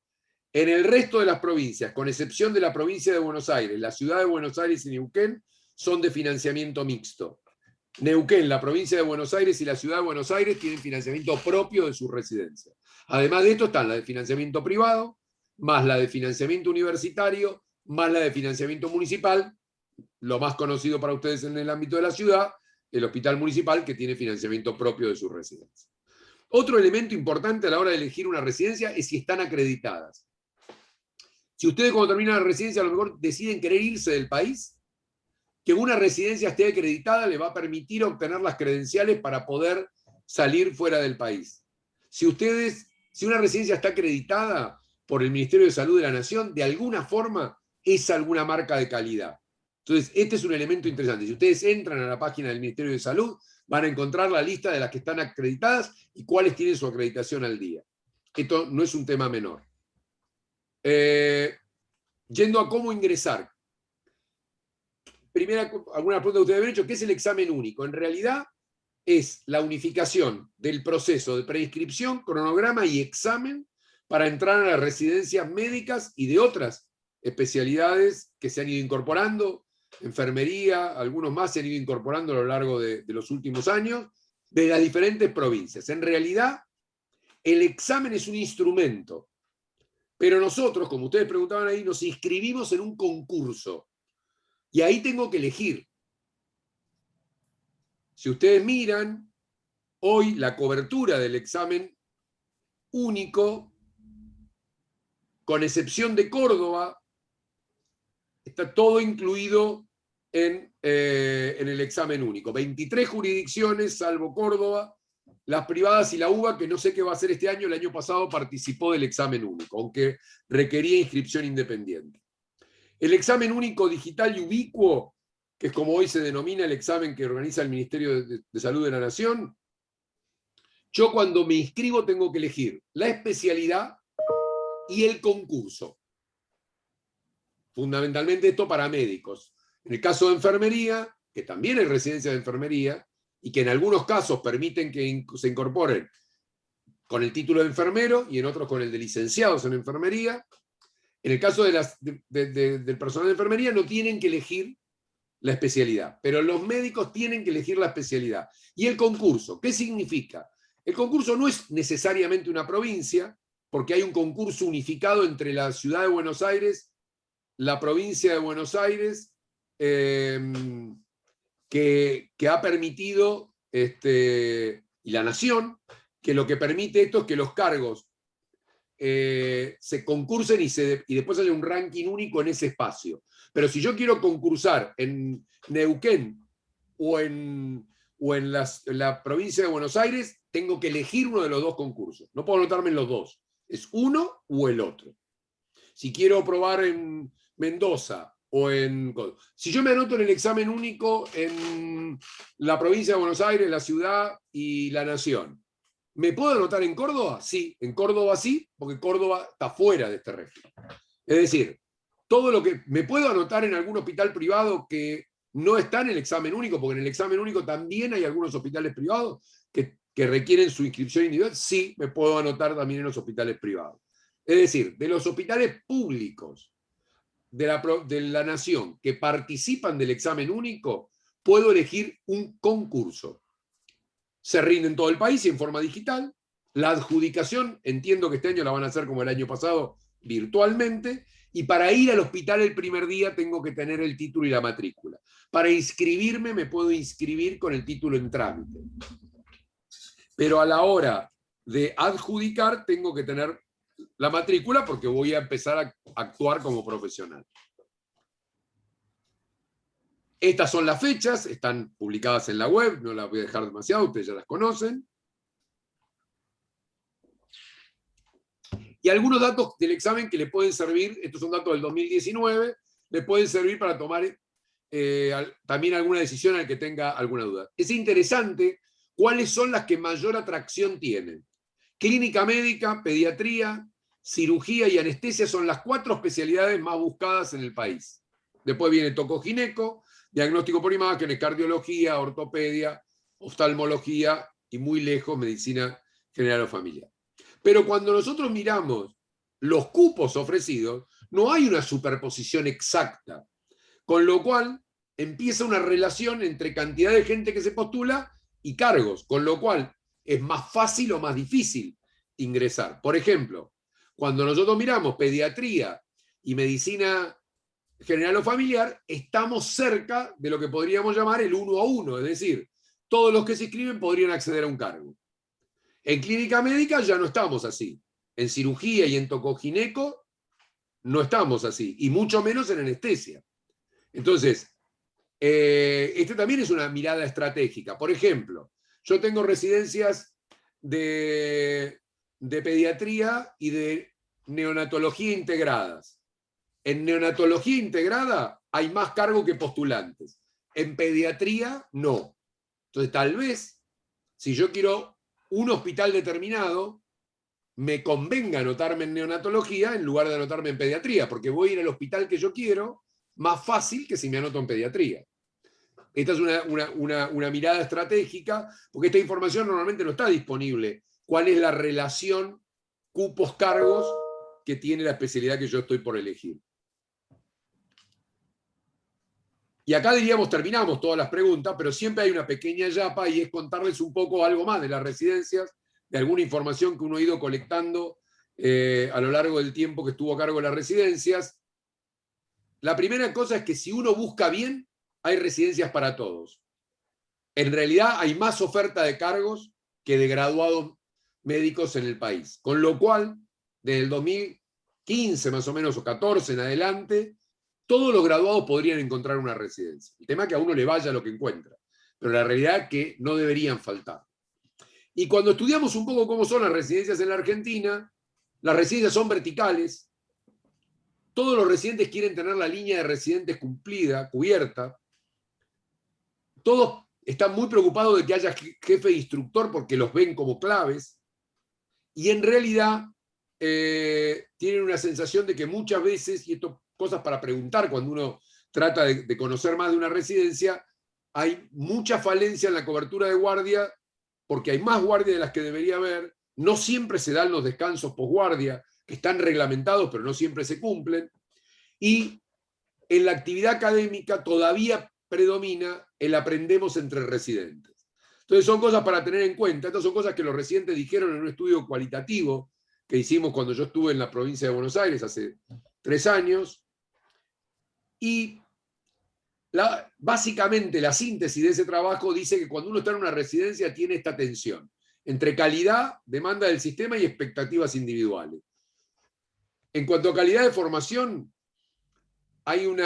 En el resto de las provincias, con excepción de la provincia de Buenos Aires, la ciudad de Buenos Aires y Neuquén, son de financiamiento mixto. Neuquén, la provincia de Buenos Aires y la ciudad de Buenos Aires tienen financiamiento propio de sus residencias. Además de esto están la de financiamiento privado, más la de financiamiento universitario, más la de financiamiento municipal, lo más conocido para ustedes en el ámbito de la ciudad, el hospital municipal, que tiene financiamiento propio de sus residencias. Otro elemento importante a la hora de elegir una residencia es si están acreditadas. Si ustedes cuando terminan la residencia a lo mejor deciden querer irse del país, que una residencia esté acreditada le va a permitir obtener las credenciales para poder salir fuera del país. Si una residencia está acreditada por el Ministerio de Salud de la Nación, de alguna forma es alguna marca de calidad. Entonces, este es un elemento interesante. Si ustedes entran a la página del Ministerio de Salud, van a encontrar la lista de las que están acreditadas y cuáles tienen su acreditación al día. Esto no es un tema menor. Yendo a cómo ingresar. Alguna pregunta que ustedes habían hecho: ¿qué es el examen único? En realidad es la unificación del proceso de preinscripción, cronograma y examen para entrar a las residencias médicas y de otras especialidades que se han ido incorporando, enfermería, algunos más se han ido incorporando a lo largo de los últimos años, de las diferentes provincias. En realidad, el examen es un instrumento, pero nosotros, como ustedes preguntaban ahí, nos inscribimos en un concurso. Y ahí tengo que elegir. Si ustedes miran, hoy la cobertura del examen único, con excepción de Córdoba, está todo incluido en el examen único. 23 jurisdicciones, salvo Córdoba, las privadas y la UBA, que no sé qué va a hacer este año. El año pasado participó del examen único, aunque requería inscripción independiente. El examen único digital y ubicuo, que es como hoy se denomina el examen que organiza el Ministerio de Salud de la Nación, yo cuando me inscribo tengo que elegir la especialidad y el concurso. Fundamentalmente esto para médicos. En el caso de enfermería, que también hay residencia de enfermería, y que en algunos casos permiten que se incorporen con el título de enfermero y en otros con el de licenciados en enfermería. En el caso del personal de enfermería no tienen que elegir la especialidad, pero los médicos tienen que elegir la especialidad. Y el concurso, ¿qué significa? El concurso no es necesariamente una provincia, porque hay un concurso unificado entre la ciudad de Buenos Aires, la provincia de Buenos Aires, que ha permitido, y la Nación, que lo que permite esto es que los cargos se concursen y después haya un ranking único en ese espacio. Pero si yo quiero concursar en Neuquén o en la provincia de Buenos Aires, tengo que elegir uno de los dos concursos. No puedo anotarme en los dos. Es uno o el otro. Si quiero probar en Mendoza o en... Si yo me anoto en el examen único en la provincia de Buenos Aires, la ciudad y la Nación, ¿Me puedo anotar en Córdoba? Sí, en Córdoba sí, porque Córdoba está fuera de este régimen. Es decir, todo lo que me puedo anotar en algún hospital privado que no está en el examen único, porque en el examen único también hay algunos hospitales privados que requieren su inscripción individual, sí, me puedo anotar también en los hospitales privados. Es decir, de los hospitales públicos de la nación que participan del examen único, puedo elegir un concurso. Se rinde en todo el país y en forma digital. La adjudicación, entiendo que este año la van a hacer como el año pasado, virtualmente, y para ir al hospital el primer día tengo que tener el título y la matrícula. Para inscribirme me puedo inscribir con el título en trámite. Pero a la hora de adjudicar tengo que tener la matrícula porque voy a empezar a actuar como profesional. Estas son las fechas, están publicadas en la web, no las voy a dejar demasiado, ustedes ya las conocen. Y algunos datos del examen que le pueden servir, estos son datos del 2019, le pueden servir para tomar también alguna decisión al que tenga alguna duda. Es interesante cuáles son las que mayor atracción tienen. Clínica médica, pediatría, cirugía y anestesia son las 4 especialidades más buscadas en el país. Después viene tocogineco, diagnóstico por imagen, cardiología, ortopedia, oftalmología y muy lejos medicina general o familiar. Pero cuando nosotros miramos los cupos ofrecidos, no hay una superposición exacta, con lo cual empieza una relación entre cantidad de gente que se postula y cargos, con lo cual es más fácil o más difícil ingresar. Por ejemplo, cuando nosotros miramos pediatría y medicina general o familiar, estamos cerca de lo que podríamos llamar el 1 a 1, es decir, todos los que se inscriben podrían acceder a un cargo. En clínica médica ya no estamos así. En cirugía y en tocogineco no estamos así, y mucho menos en anestesia. Entonces, este también es una mirada estratégica. Por ejemplo, yo tengo residencias de pediatría y de neonatología integradas. En neonatología integrada hay más cargo que postulantes. En pediatría, no. Entonces, tal vez, si yo quiero un hospital determinado, me convenga anotarme en neonatología en lugar de anotarme en pediatría, porque voy a ir al hospital que yo quiero más fácil que si me anoto en pediatría. Esta es una mirada estratégica, porque esta información normalmente no está disponible. ¿Cuál es la relación cupos-cargos que tiene la especialidad que yo estoy por elegir? Y acá diríamos, terminamos todas las preguntas, pero siempre hay una pequeña yapa y es contarles un poco algo más de las residencias, de alguna información que uno ha ido colectando a lo largo del tiempo que estuvo a cargo de las residencias. La primera cosa es que si uno busca bien, hay residencias para todos. En realidad hay más oferta de cargos que de graduados médicos en el país. Con lo cual, desde el 2015 más o menos, o 14 en adelante, todos los graduados podrían encontrar una residencia. El tema es que a uno le vaya lo que encuentra, pero la realidad es que no deberían faltar. Y cuando estudiamos un poco cómo son las residencias en la Argentina, las residencias son verticales, todos los residentes quieren tener la línea de residentes cumplida, cubierta, todos están muy preocupados de que haya jefe de instructor porque los ven como claves, y en realidad tienen una sensación de que muchas veces, y esto cosas para preguntar cuando uno trata de conocer más de una residencia, hay mucha falencia en la cobertura de guardia, porque hay más guardia de las que debería haber, no siempre se dan los descansos posguardia, que están reglamentados pero no siempre se cumplen, y en la actividad académica todavía predomina el aprendemos entre residentes. Entonces son cosas para tener en cuenta, estas son cosas que los residentes dijeron en un estudio cualitativo que hicimos cuando yo estuve en la provincia de Buenos Aires hace 3 años, y básicamente la síntesis de ese trabajo dice que cuando uno está en una residencia tiene esta tensión entre calidad, demanda del sistema y expectativas individuales. En cuanto a calidad de formación, hay un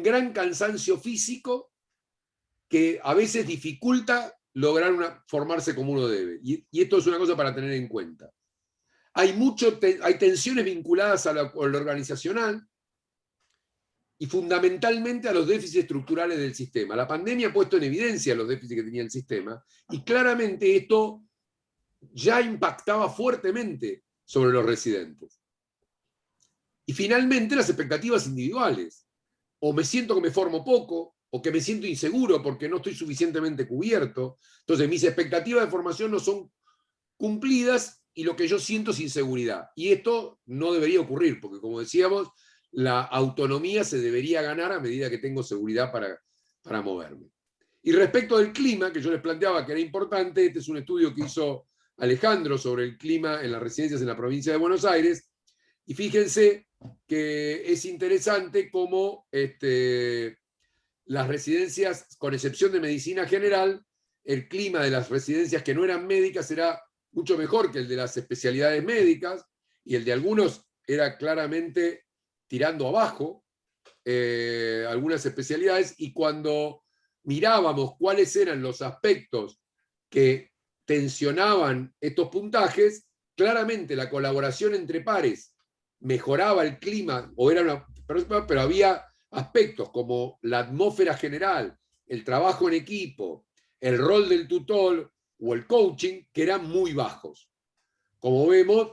gran cansancio físico que a veces dificulta lograr formarse como uno debe. Y esto es una cosa para tener en cuenta. Hay tensiones vinculadas a lo organizacional, y fundamentalmente a los déficits estructurales del sistema. La pandemia ha puesto en evidencia los déficits que tenía el sistema, y claramente esto ya impactaba fuertemente sobre los residentes. Y finalmente las expectativas individuales. O me siento que me formo poco, o que me siento inseguro porque no estoy suficientemente cubierto. Entonces mis expectativas de formación no son cumplidas y lo que yo siento es inseguridad. Y esto no debería ocurrir, porque como decíamos, la autonomía se debería ganar a medida que tengo seguridad para moverme. Y respecto del clima, que yo les planteaba que era importante, este es un estudio que hizo Alejandro sobre el clima en las residencias en la provincia de Buenos Aires, y fíjense que es interesante cómo las residencias, con excepción de medicina general, el clima de las residencias que no eran médicas era mucho mejor que el de las especialidades médicas, y el de algunos era claramente tirando abajo algunas especialidades, y cuando mirábamos cuáles eran los aspectos que tensionaban estos puntajes, claramente la colaboración entre pares mejoraba el clima, o era una, pero había aspectos como la atmósfera general, el trabajo en equipo, el rol del tutor o el coaching, que eran muy bajos. Como vemos,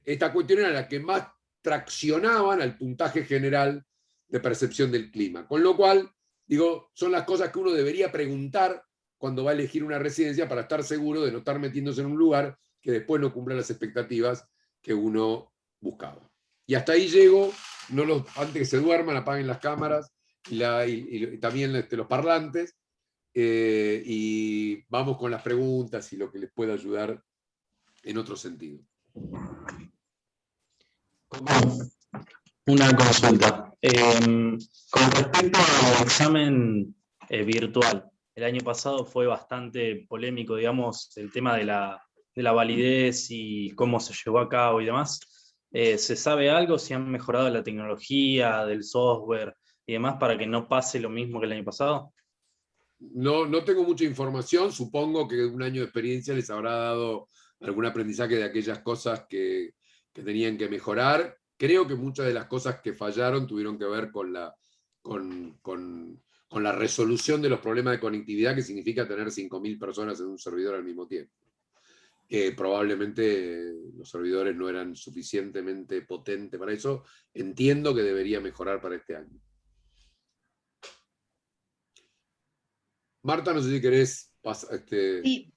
esta cuestión era la que más traccionaban al puntaje general de percepción del clima. Con lo cual, digo, son las cosas que uno debería preguntar cuando va a elegir una residencia para estar seguro de no estar metiéndose en un lugar que después no cumpla las expectativas que uno buscaba. Y hasta ahí llego, antes que se duerman, apaguen las cámaras y también los parlantes, y vamos con las preguntas y lo que les pueda ayudar en otro sentido. Una consulta. Con respecto al examen virtual, el año pasado fue bastante polémico, digamos, el tema de la validez y cómo se llevó a cabo y demás. ¿Se sabe algo? ¿Si han mejorado la tecnología, del software y demás para que no pase lo mismo que el año pasado? No tengo mucha información, supongo que un año de experiencia les habrá dado algún aprendizaje de aquellas cosas que tenían que mejorar. Creo que muchas de las cosas que fallaron tuvieron que ver con la resolución de los problemas de conectividad, que significa tener 5.000 personas en un servidor al mismo tiempo. Que probablemente los servidores no eran suficientemente potentes para eso. Entiendo que debería mejorar para este año. Marta, no sé si querés pasar. Sí,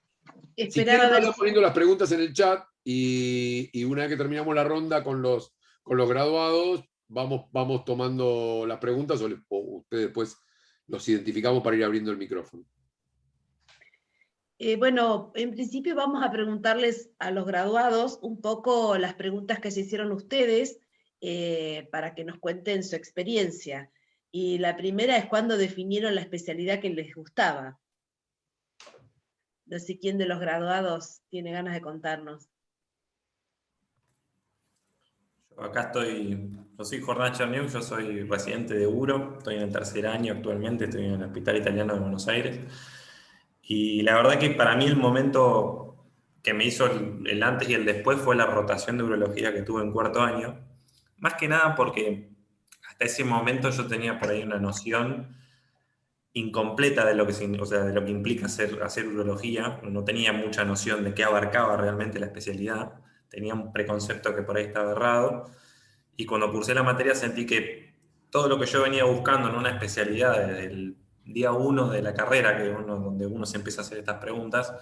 Si esperaba quieren, ver vayan poniendo las preguntas en el chat, y una vez que terminamos la ronda con los graduados, vamos tomando las preguntas, o ustedes después los identificamos para ir abriendo el micrófono. bueno, en principio vamos a preguntarles a los graduados un poco las preguntas que se hicieron ustedes para que nos cuenten su experiencia. Y la primera es cuándo definieron la especialidad que les gustaba. No sé quién de los graduados tiene ganas de contarnos. Acá estoy, yo soy Jordán Cherniuk, yo soy residente de URO, estoy en el tercer año actualmente, estoy en el Hospital Italiano de Buenos Aires. Y la verdad que para mí el momento que me hizo el antes y el después fue la rotación de urología que tuve en cuarto año. Más que nada porque hasta ese momento yo tenía por ahí una noción incompleta de lo que, o sea, de lo que implica hacer urología. No tenía mucha noción de qué abarcaba realmente la especialidad. Tenía un preconcepto que por ahí estaba errado. Y cuando cursé la materia sentí que todo lo que yo venía buscando en una especialidad desde el día 1 de la carrera, donde uno se empieza a hacer estas preguntas,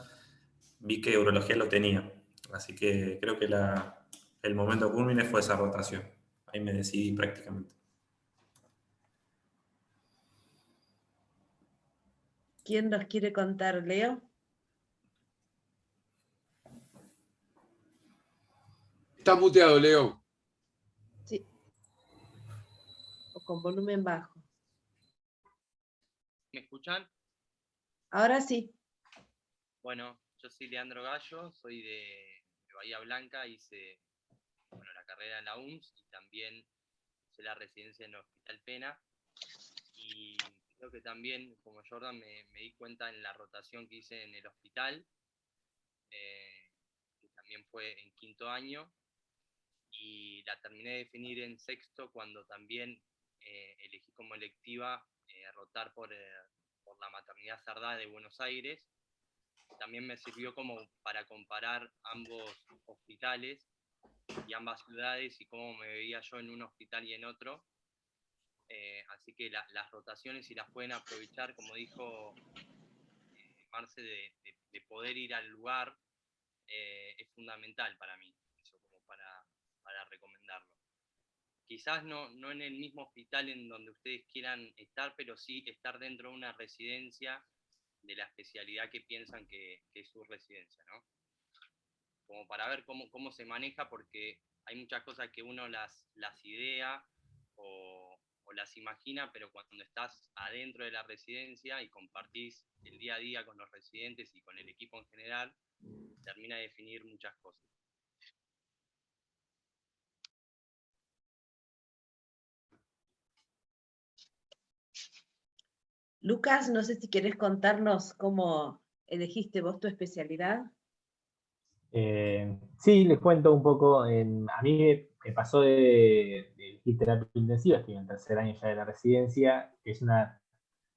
vi que urología lo tenía. Así que creo que el momento culmine fue esa rotación. Ahí me decidí prácticamente. ¿Quién nos quiere contar, Leo? Está muteado, Leo. Sí. O con volumen bajo. ¿Me escuchan? Ahora sí. Bueno, yo soy Leandro Gallo, soy de Bahía Blanca, hice la carrera en la UMS y también hice la residencia en el Hospital Pena. Y creo que también, como Jordan, me di cuenta en la rotación que hice en el hospital, que también fue en quinto año, y la terminé de definir en sexto cuando también elegí como electiva rotar por la maternidad Sardá de Buenos Aires. También me sirvió como para comparar ambos hospitales y ambas ciudades y cómo me veía yo en un hospital y en otro. Así que las rotaciones, si las pueden aprovechar, como dijo Marce, de poder ir al lugar, es fundamental para mí, eso como para recomendarlo. Quizás no en el mismo hospital en donde ustedes quieran estar, pero sí estar dentro de una residencia de la especialidad que piensan que es su residencia, ¿no? Como para ver cómo se maneja, porque hay muchas cosas que uno las idea o las imagina, pero cuando estás adentro de la residencia y compartís el día a día con los residentes y con el equipo en general, termina de definir muchas cosas. Lucas, no sé si querés contarnos cómo elegiste vos tu especialidad. Sí, les cuento un poco. A mí me pasó de elegir terapia intensiva, estoy en el tercer año ya de la residencia, que es una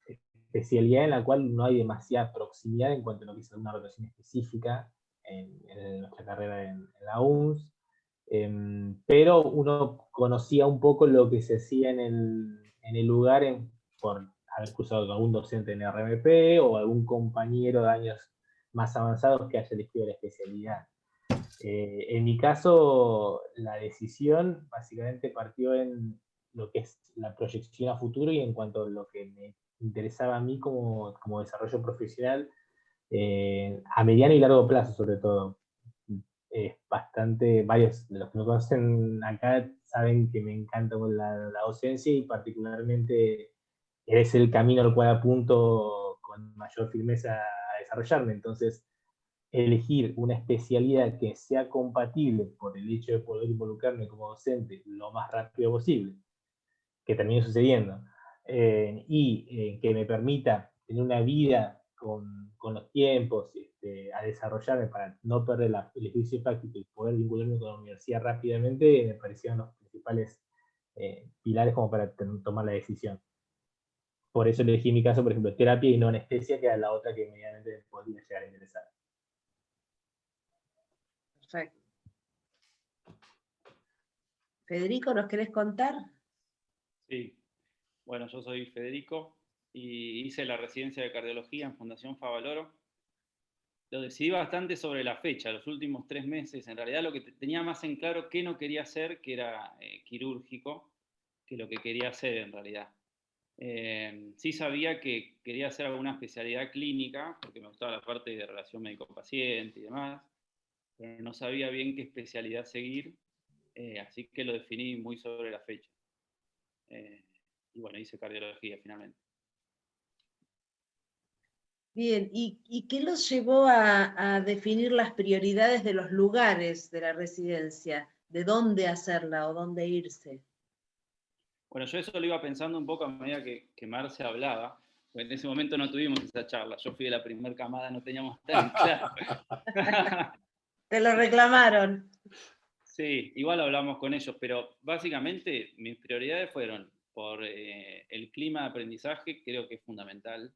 especialidad en la cual no hay demasiada proximidad en cuanto a lo que es una rotación específica en nuestra carrera en la UNS, pero uno conocía un poco lo que se hacía en el lugar por haber cruzado con algún docente en RMP o algún compañero de años más avanzados que haya elegido la especialidad. En mi caso, la decisión básicamente partió en lo que es la proyección a futuro y en cuanto a lo que me interesaba a mí como desarrollo profesional a mediano y largo plazo, sobre todo. Varios de los que me conocen acá saben que me encanta la docencia y particularmente es el camino al cual apunto con mayor firmeza a desarrollarme. Entonces, elegir una especialidad que sea compatible por el hecho de poder involucrarme como docente lo más rápido posible, que termine sucediendo, y que me permita tener una vida con los tiempos, a desarrollarme para no perder el ejercicio práctico y poder vincularme con la universidad rápidamente, me parecieron los principales pilares como para tomar la decisión. Por eso elegí en mi caso, por ejemplo, terapia y no anestesia, que era la otra que inmediatamente podría llegar a interesar. Perfecto. Federico, ¿nos querés contar? Sí, bueno, yo soy Federico y hice la residencia de cardiología en Fundación Favaloro. Lo decidí bastante sobre la fecha, los últimos 3 meses. En realidad lo que tenía más en claro que no quería hacer, que era quirúrgico, que lo que quería hacer en realidad. Sí sabía que quería hacer alguna especialidad clínica, porque me gustaba la parte de relación médico-paciente y demás, pero no sabía bien qué especialidad seguir, así que lo definí muy sobre la fecha. Y bueno, hice cardiología finalmente. Bien, ¿y qué los llevó a definir las prioridades de los lugares de la residencia? ¿De dónde hacerla o dónde irse? Bueno, yo eso lo iba pensando un poco a medida que Marce hablaba, porque en ese momento no tuvimos esa charla. Yo fui de la primera camada, no teníamos tan claro. Te lo reclamaron. Sí, igual hablamos con ellos, pero básicamente mis prioridades fueron por el clima de aprendizaje, creo que es fundamental.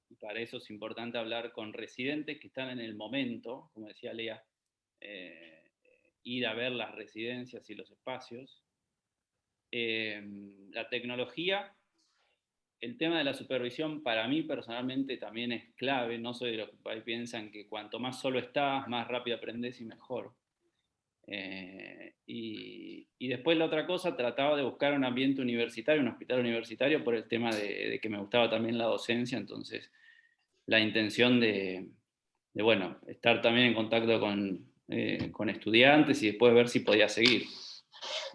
Y para eso es importante hablar con residentes que están en el momento, como decía Lea, ir a ver las residencias y los espacios. La tecnología, el tema de la supervisión para mí personalmente también es clave. No soy de los que piensan que cuanto más solo estás, más rápido aprendes y mejor. Y después la otra cosa, trataba de buscar un ambiente universitario, un hospital universitario, por el tema de que me gustaba también la docencia. Entonces la intención de bueno, estar también en contacto con estudiantes y después ver si podía seguir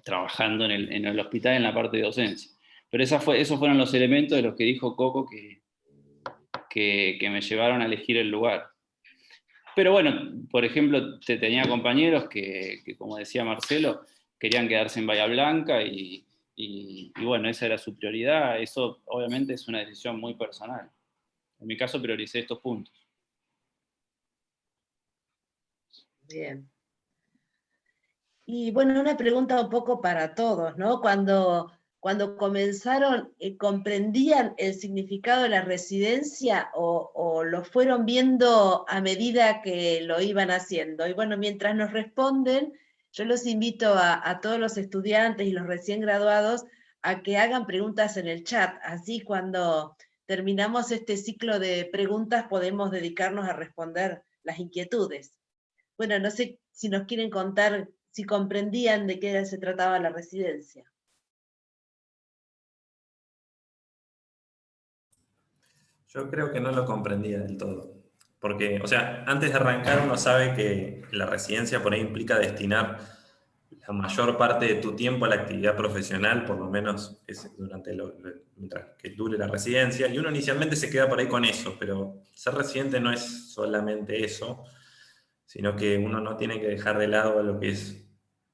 trabajando en el hospital en la parte de docencia. Pero esos fueron los elementos de los que dijo Coco que me llevaron a elegir el lugar. Pero bueno, por ejemplo, tenía compañeros que, como decía Marcelo, querían quedarse en Bahía Blanca y bueno, esa era su prioridad. Eso obviamente es una decisión muy personal. En mi caso prioricé estos puntos. Bien. Y bueno, una pregunta un poco para todos, ¿no? Cuando cuando comenzaron, comprendían el significado de la residencia o lo fueron viendo a medida que lo iban haciendo? Y bueno, mientras nos responden, yo los invito a todos los estudiantes y los recién graduados a que hagan preguntas en el chat, así cuando terminamos este ciclo de preguntas podemos dedicarnos a responder las inquietudes. Bueno, no sé si nos quieren contar si comprendían de qué se trataba la residencia. Yo creo que no lo comprendía del todo. Porque, o sea, antes de arrancar uno sabe que la residencia por ahí implica destinar la mayor parte de tu tiempo a la actividad profesional, por lo menos mientras que dure la residencia, y uno inicialmente se queda por ahí con eso, pero ser residente no es solamente eso, sino que uno no tiene que dejar de lado lo que es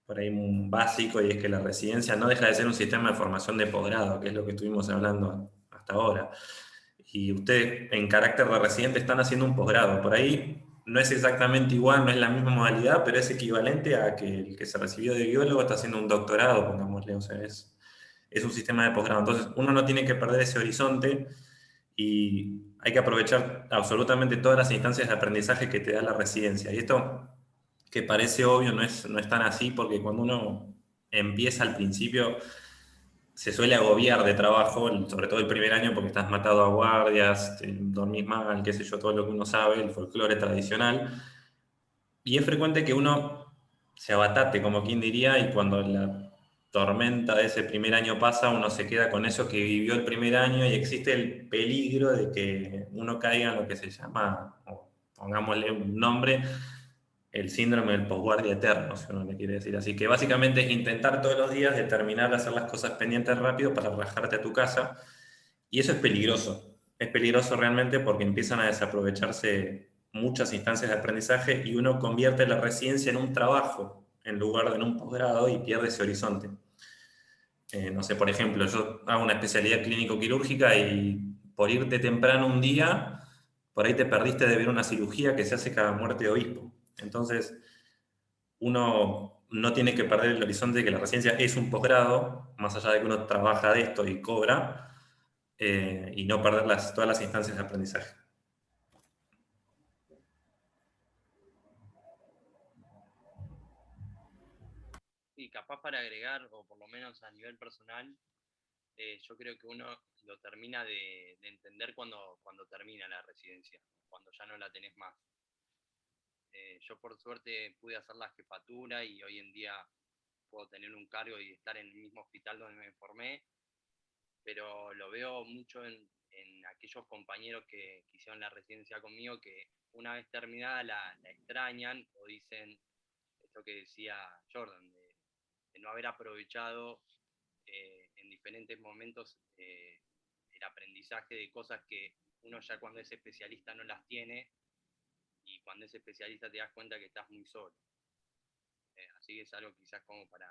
por ahí un básico, y es que la residencia no deja de ser un sistema de formación de posgrado, que es lo que estuvimos hablando hasta ahora. Y ustedes en carácter de residente están haciendo un posgrado. Por ahí no es exactamente igual, no es la misma modalidad, pero es equivalente a que el que se recibió de biólogo está haciendo un doctorado, pongámosle. O sea, es un sistema de posgrado. Entonces uno no tiene que perder ese horizonte y hay que aprovechar absolutamente todas las instancias de aprendizaje que te da la residencia. Y esto, que parece obvio, no es tan así, porque cuando uno empieza al principio se suele agobiar de trabajo, sobre todo el primer año, porque estás matado a guardias, dormís mal, qué sé yo, todo lo que uno sabe, el folclore tradicional. Y es frecuente que uno se abatate, como quien diría, y cuando la tormenta de ese primer año pasa, uno se queda con eso que vivió el primer año y existe el peligro de que uno caiga en lo que se llama, o pongámosle un nombre, el síndrome del posguardia eterno, si uno le quiere decir así, que básicamente es intentar todos los días de terminar de hacer las cosas pendientes rápido para rajarte a tu casa, y eso es peligroso realmente porque empiezan a desaprovecharse muchas instancias de aprendizaje y uno convierte la residencia en un trabajo en lugar de en un posgrado y pierde ese horizonte. No sé, por ejemplo, yo hago una especialidad clínico-quirúrgica y por irte temprano un día, por ahí te perdiste de ver una cirugía que se hace cada muerte de obispo. Entonces, uno no tiene que perder el horizonte de que la residencia es un posgrado, más allá de que uno trabaja de esto y cobra, y no perder todas las instancias de aprendizaje. Y capaz para agregar, o por lo menos a nivel personal, yo creo que uno lo termina de entender cuando termina la residencia, cuando ya no la tenés más. Yo por suerte pude hacer la jefatura y hoy en día puedo tener un cargo y estar en el mismo hospital donde me formé, pero lo veo mucho en aquellos compañeros que hicieron la residencia conmigo, que una vez terminada la extrañan o dicen esto que decía Jordan, de no haber aprovechado en diferentes momentos el aprendizaje de cosas que uno ya cuando es especialista no las tiene, y cuando es especialista te das cuenta que estás muy solo. Así que es algo quizás como para,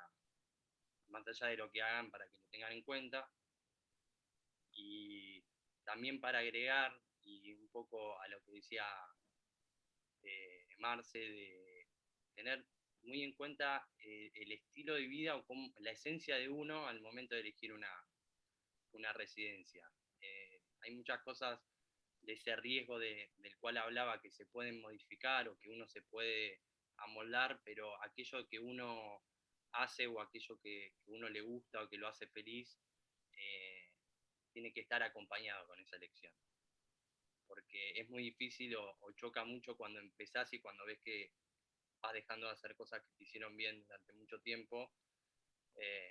más allá de lo que hagan, para que lo tengan en cuenta. Y también para agregar, y un poco a lo que decía Marce, de tener muy en cuenta el estilo de vida o la esencia de uno al momento de elegir una residencia. Hay muchas cosas de ese riesgo del cual hablaba que se pueden modificar o que uno se puede amoldar, pero aquello que uno hace o aquello que uno le gusta o que lo hace feliz, tiene que estar acompañado con esa elección. Porque es muy difícil o choca mucho cuando empezás y cuando ves que vas dejando de hacer cosas que te hicieron bien durante mucho tiempo.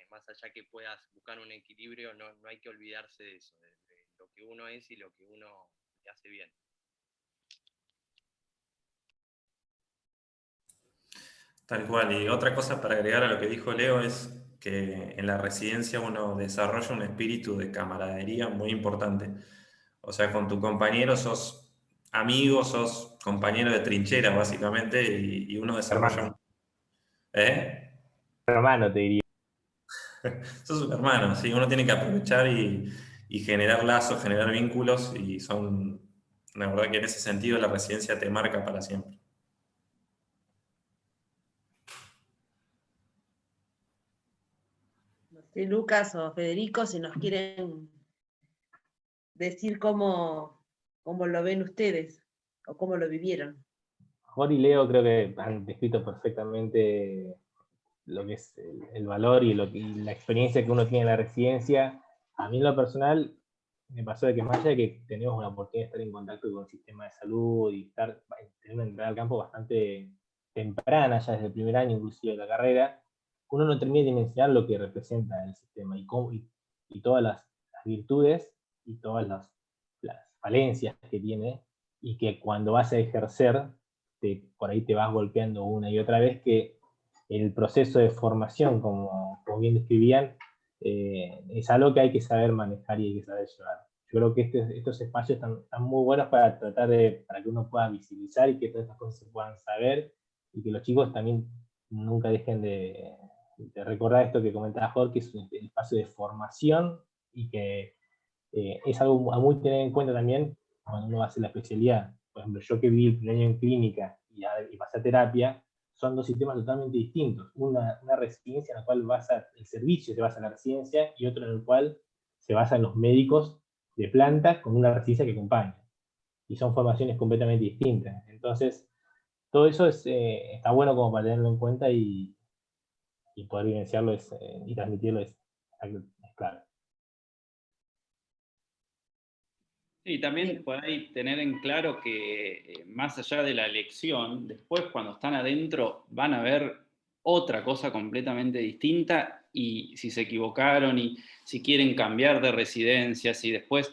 Más allá que puedas buscar un equilibrio, no hay que olvidarse de eso, de lo que uno es y lo que uno le hace bien. Tal cual. Y otra cosa para agregar a lo que dijo Leo es que en la residencia uno desarrolla un espíritu de camaradería muy importante. O sea, con tu compañero sos amigo, sos compañero de trinchera, básicamente, y uno desarrolla Hermano. ¿Eh? Hermano, te diría. Sos un hermano, ¿sí? Uno tiene que aprovechar y generar lazos, generar vínculos, y la verdad que en ese sentido la residencia te marca para siempre. No Sí, Lucas o Federico, si nos quieren decir cómo lo ven ustedes o cómo lo vivieron. Jorge y Leo creo que han descrito perfectamente lo que es el valor y la experiencia que uno tiene en la residencia. A mí en lo personal me pasó de que más allá de que tenemos una oportunidad de estar en contacto con el sistema de salud y tener una entrada al campo bastante temprana, ya desde el primer año inclusive de la carrera, uno no termina de dimensionar lo que representa el sistema y todas las virtudes y todas las falencias que tiene, y que cuando vas a ejercer, por ahí te vas golpeando una y otra vez, que el proceso de formación, como bien describían, es algo que hay que saber manejar y hay que saber llevar. Yo creo que estos espacios están muy buenos para para que uno pueda visibilizar y que todas estas cosas se puedan saber, y que los chicos también nunca dejen de recordar esto que comentaba Jorge, que es un espacio de formación, y que es algo a muy tener en cuenta también cuando uno hace la especialidad. Por ejemplo, yo que viví el primer año en clínica y pasé a terapia, son dos sistemas totalmente distintos. Una residencia en la cual el servicio se basa en la residencia, y otro en el cual se basa en los médicos de planta con una residencia que acompaña. Y son formaciones completamente distintas. Entonces, todo eso está bueno como para tenerlo en cuenta y poder vivenciarlo y transmitirlo es claro. Sí, también por ahí tener en claro que más allá de la elección, después cuando están adentro van a ver otra cosa completamente distinta, y si se equivocaron y si quieren cambiar de residencia, si después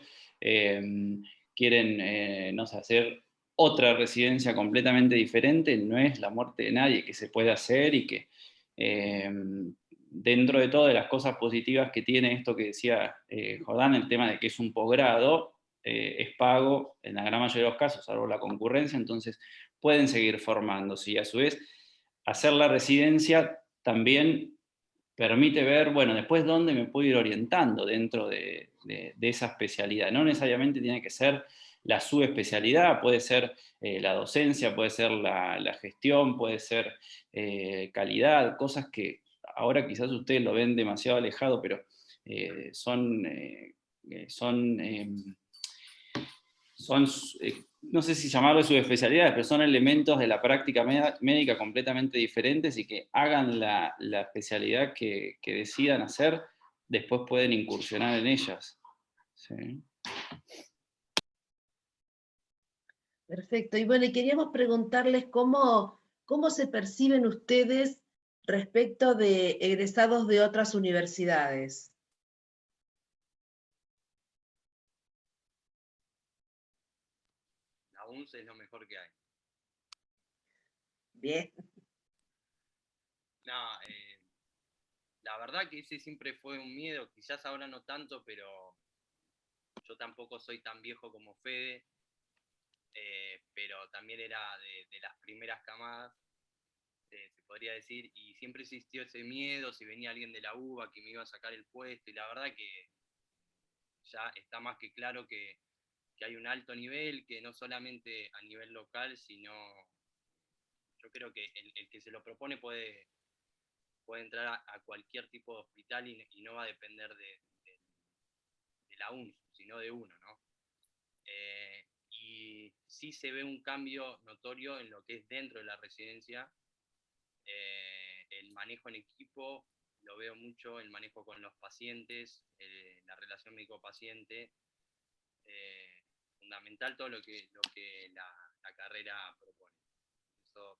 quieren, no sé, hacer otra residencia completamente diferente, no es la muerte de nadie, que se puede hacer, y que dentro de todas las cosas positivas que tiene esto que decía Jordán, el tema de que es un posgrado, es pago en la gran mayoría de los casos, salvo la concurrencia, entonces pueden seguir formándose, y a su vez hacer la residencia también permite ver, bueno, después dónde me puedo ir orientando dentro de esa especialidad. No necesariamente tiene que ser la subespecialidad, puede ser la docencia, puede ser la gestión, puede ser calidad, cosas que ahora quizás ustedes lo ven demasiado alejado, pero son no sé si llamarlo subespecialidades, pero son elementos de la práctica médica completamente diferentes, y que hagan la especialidad que decidan hacer, después pueden incursionar en ellas. ¿Sí? Perfecto. Y bueno, y queríamos preguntarles cómo se perciben ustedes respecto de egresados de otras universidades. La UNS es lo mejor que hay. Bien. No, la verdad que ese siempre fue un miedo, quizás ahora no tanto, pero yo tampoco soy tan viejo como Fede, pero también era de las primeras camadas, se podría decir, y siempre existió ese miedo si venía alguien de la UBA que me iba a sacar el puesto, y la verdad que ya está más que claro que hay un alto nivel, que no solamente a nivel local, sino yo creo que el que se lo propone puede entrar a cualquier tipo de hospital, y no va a depender de la UNS, sino de uno, ¿no? Y sí se ve un cambio notorio en lo que es dentro de la residencia, el manejo en equipo, lo veo mucho, el manejo con los pacientes, la relación médico-paciente, fundamental todo lo que la carrera propone. Eso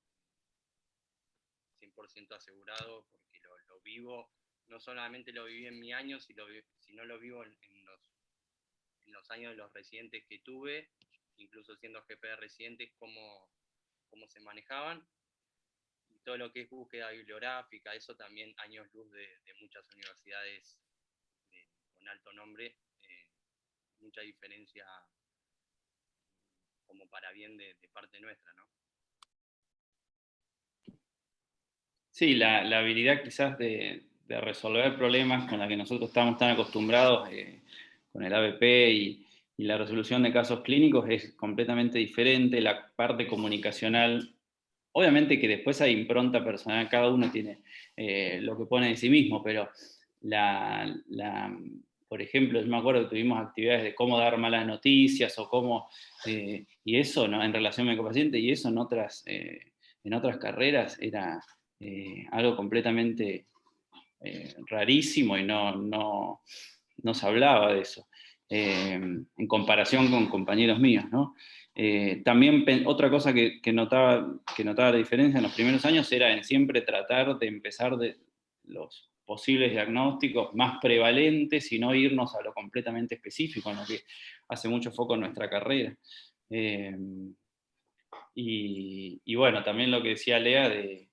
100% asegurado, porque lo vivo, no solamente lo viví en mi año, sino lo vivo en los años de los residentes que tuve, incluso siendo jefe de residentes, cómo se manejaban, y todo lo que es búsqueda bibliográfica, eso también años luz de muchas universidades con alto nombre, mucha diferencia como para bien de parte nuestra, ¿no? Sí, la habilidad quizás de resolver problemas con la que nosotros estamos tan acostumbrados con el ABP y la resolución de casos clínicos es completamente diferente. La parte comunicacional, obviamente que después hay impronta personal, cada uno tiene lo que pone de sí mismo, pero por ejemplo, yo me acuerdo que tuvimos actividades de cómo dar malas noticias o cómo, y eso, ¿no?, en relación médico-paciente, y eso en otras carreras era algo completamente rarísimo y no se hablaba de eso, en comparación con compañeros míos, ¿no? También otra cosa que notaba la diferencia en los primeros años era en siempre tratar de empezar de los posibles diagnósticos más prevalentes y no irnos a lo completamente específico, en lo que hace mucho foco en nuestra carrera. Y bueno, también lo que decía Lea de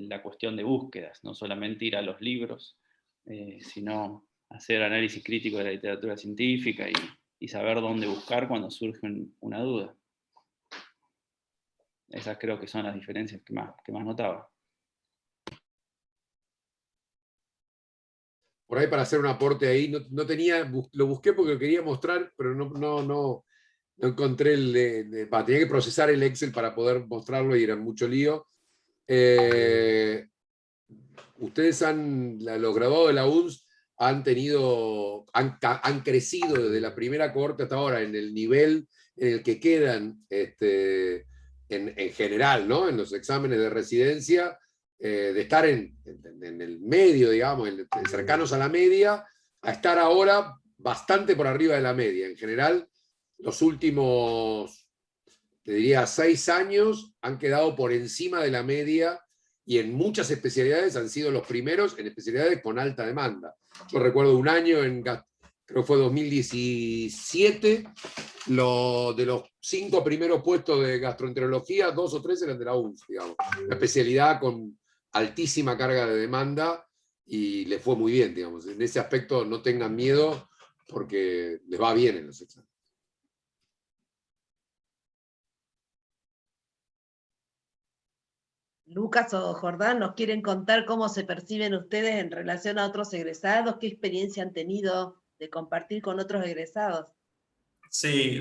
la cuestión de búsquedas, no solamente ir a los libros, sino hacer análisis crítico de la literatura científica y saber dónde buscar cuando surge una duda. Esas creo que son las diferencias que más notaba. Por ahí para hacer un aporte ahí, no tenía, lo busqué porque lo quería mostrar, pero no encontré tenía que procesar el Excel para poder mostrarlo y era mucho lío. Ustedes los graduados de la UNS han crecido desde la primera cohorte hasta ahora en el nivel en el que quedan en general, ¿no?, en los exámenes de residencia, de estar en el medio, digamos, cercanos a la media, a estar ahora bastante por arriba de la media. En general, los últimos, te diría, 6 años han quedado por encima de la media y en muchas especialidades han sido los primeros en especialidades con alta demanda. Yo recuerdo un año, creo que fue 2017, de los 5 primeros puestos de gastroenterología, 2 o 3 eran de la UNS, digamos. Una especialidad con altísima carga de demanda y les fue muy bien, digamos. En ese aspecto no tengan miedo porque les va bien en los exámenes. Lucas o Jordán, ¿nos quieren contar cómo se perciben ustedes en relación a otros egresados? ¿Qué experiencia han tenido de compartir con otros egresados? Sí,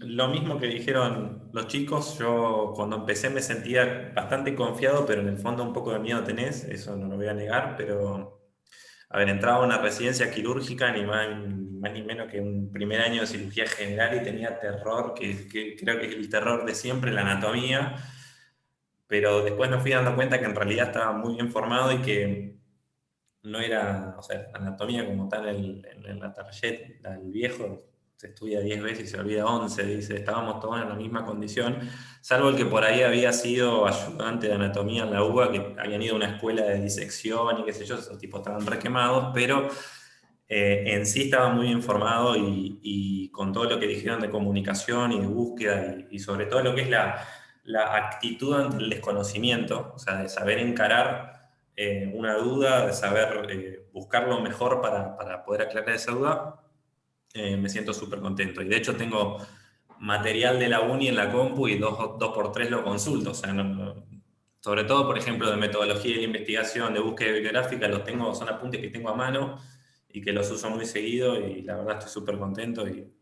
lo mismo que dijeron los chicos. Yo cuando empecé me sentía bastante confiado, pero en el fondo un poco de miedo tenés, eso no lo voy a negar, pero haber entrado a una residencia quirúrgica, ni más ni menos que un primer año de cirugía general, y tenía terror, que creo que es el terror de siempre, la anatomía, pero después me fui dando cuenta que en realidad estaba muy bien formado y que no era, o sea, anatomía como tal en la tarjeta, el viejo se estudia 10 veces y se olvida 11, dice, estábamos todos en la misma condición, salvo el que por ahí había sido ayudante de anatomía en la UBA, que habían ido a una escuela de disección y qué sé yo, esos tipos estaban requemados, pero en sí estaba muy informado y con todo lo que dijeron de comunicación y de búsqueda y sobre todo lo que es la actitud ante el desconocimiento, o sea, de saber encarar una duda, de saber buscar lo mejor para poder aclarar esa duda, me siento súper contento. Y de hecho tengo material de la uni en la compu y 2x3 lo consulto. O sea, sobre todo, por ejemplo, de metodología de investigación, de búsqueda bibliográfica, son apuntes que tengo a mano y que los uso muy seguido y la verdad estoy súper contento y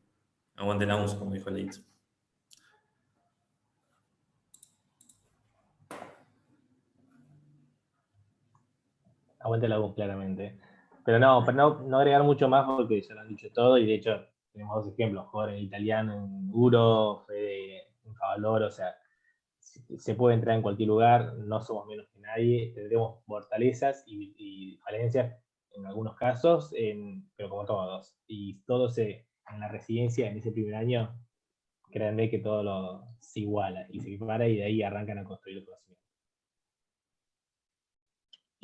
aguante la UNS, como dijo Leitz. Aguante la voz, claramente. Pero no agregar mucho más porque ya lo han dicho todo, y de hecho tenemos 2 ejemplos: Jorge italiano en Uro, Fede en Favaloro. O sea, se puede entrar en cualquier lugar, no somos menos que nadie, tendremos fortalezas y falencias en algunos casos, pero como todos. Y todos en la residencia, en ese primer año, créanme que todo se iguala y se equipara, y de ahí arrancan a construir el conocimiento.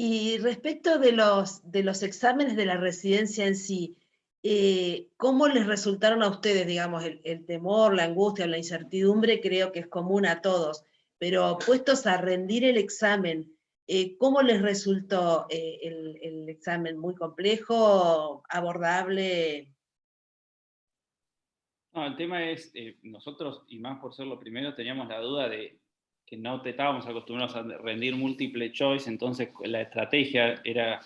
Y respecto de los exámenes de la residencia en sí, ¿cómo les resultaron a ustedes, digamos, el temor, la angustia, la incertidumbre? Creo que es común a todos, pero puestos a rendir el examen, ¿cómo les resultó el examen? ¿Muy complejo, abordable? No, el tema es, nosotros, y más por ser lo primero, teníamos la duda de que no estábamos acostumbrados a rendir múltiple choice, entonces la estrategia era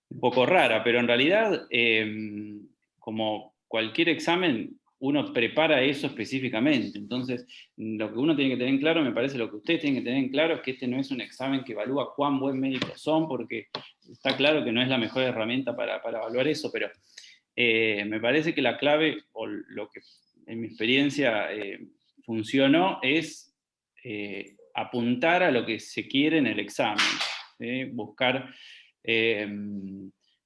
un poco rara, pero en realidad, como cualquier examen, uno prepara eso específicamente. Entonces, lo que uno tiene que tener en claro, me parece, lo que ustedes tienen que tener en claro, es que este no es un examen que evalúa cuán buen médico son, porque está claro que no es la mejor herramienta para evaluar eso, pero me parece que la clave, o lo que en mi experiencia funcionó, es apuntar a lo que se quiere en el examen, ¿sí? Buscar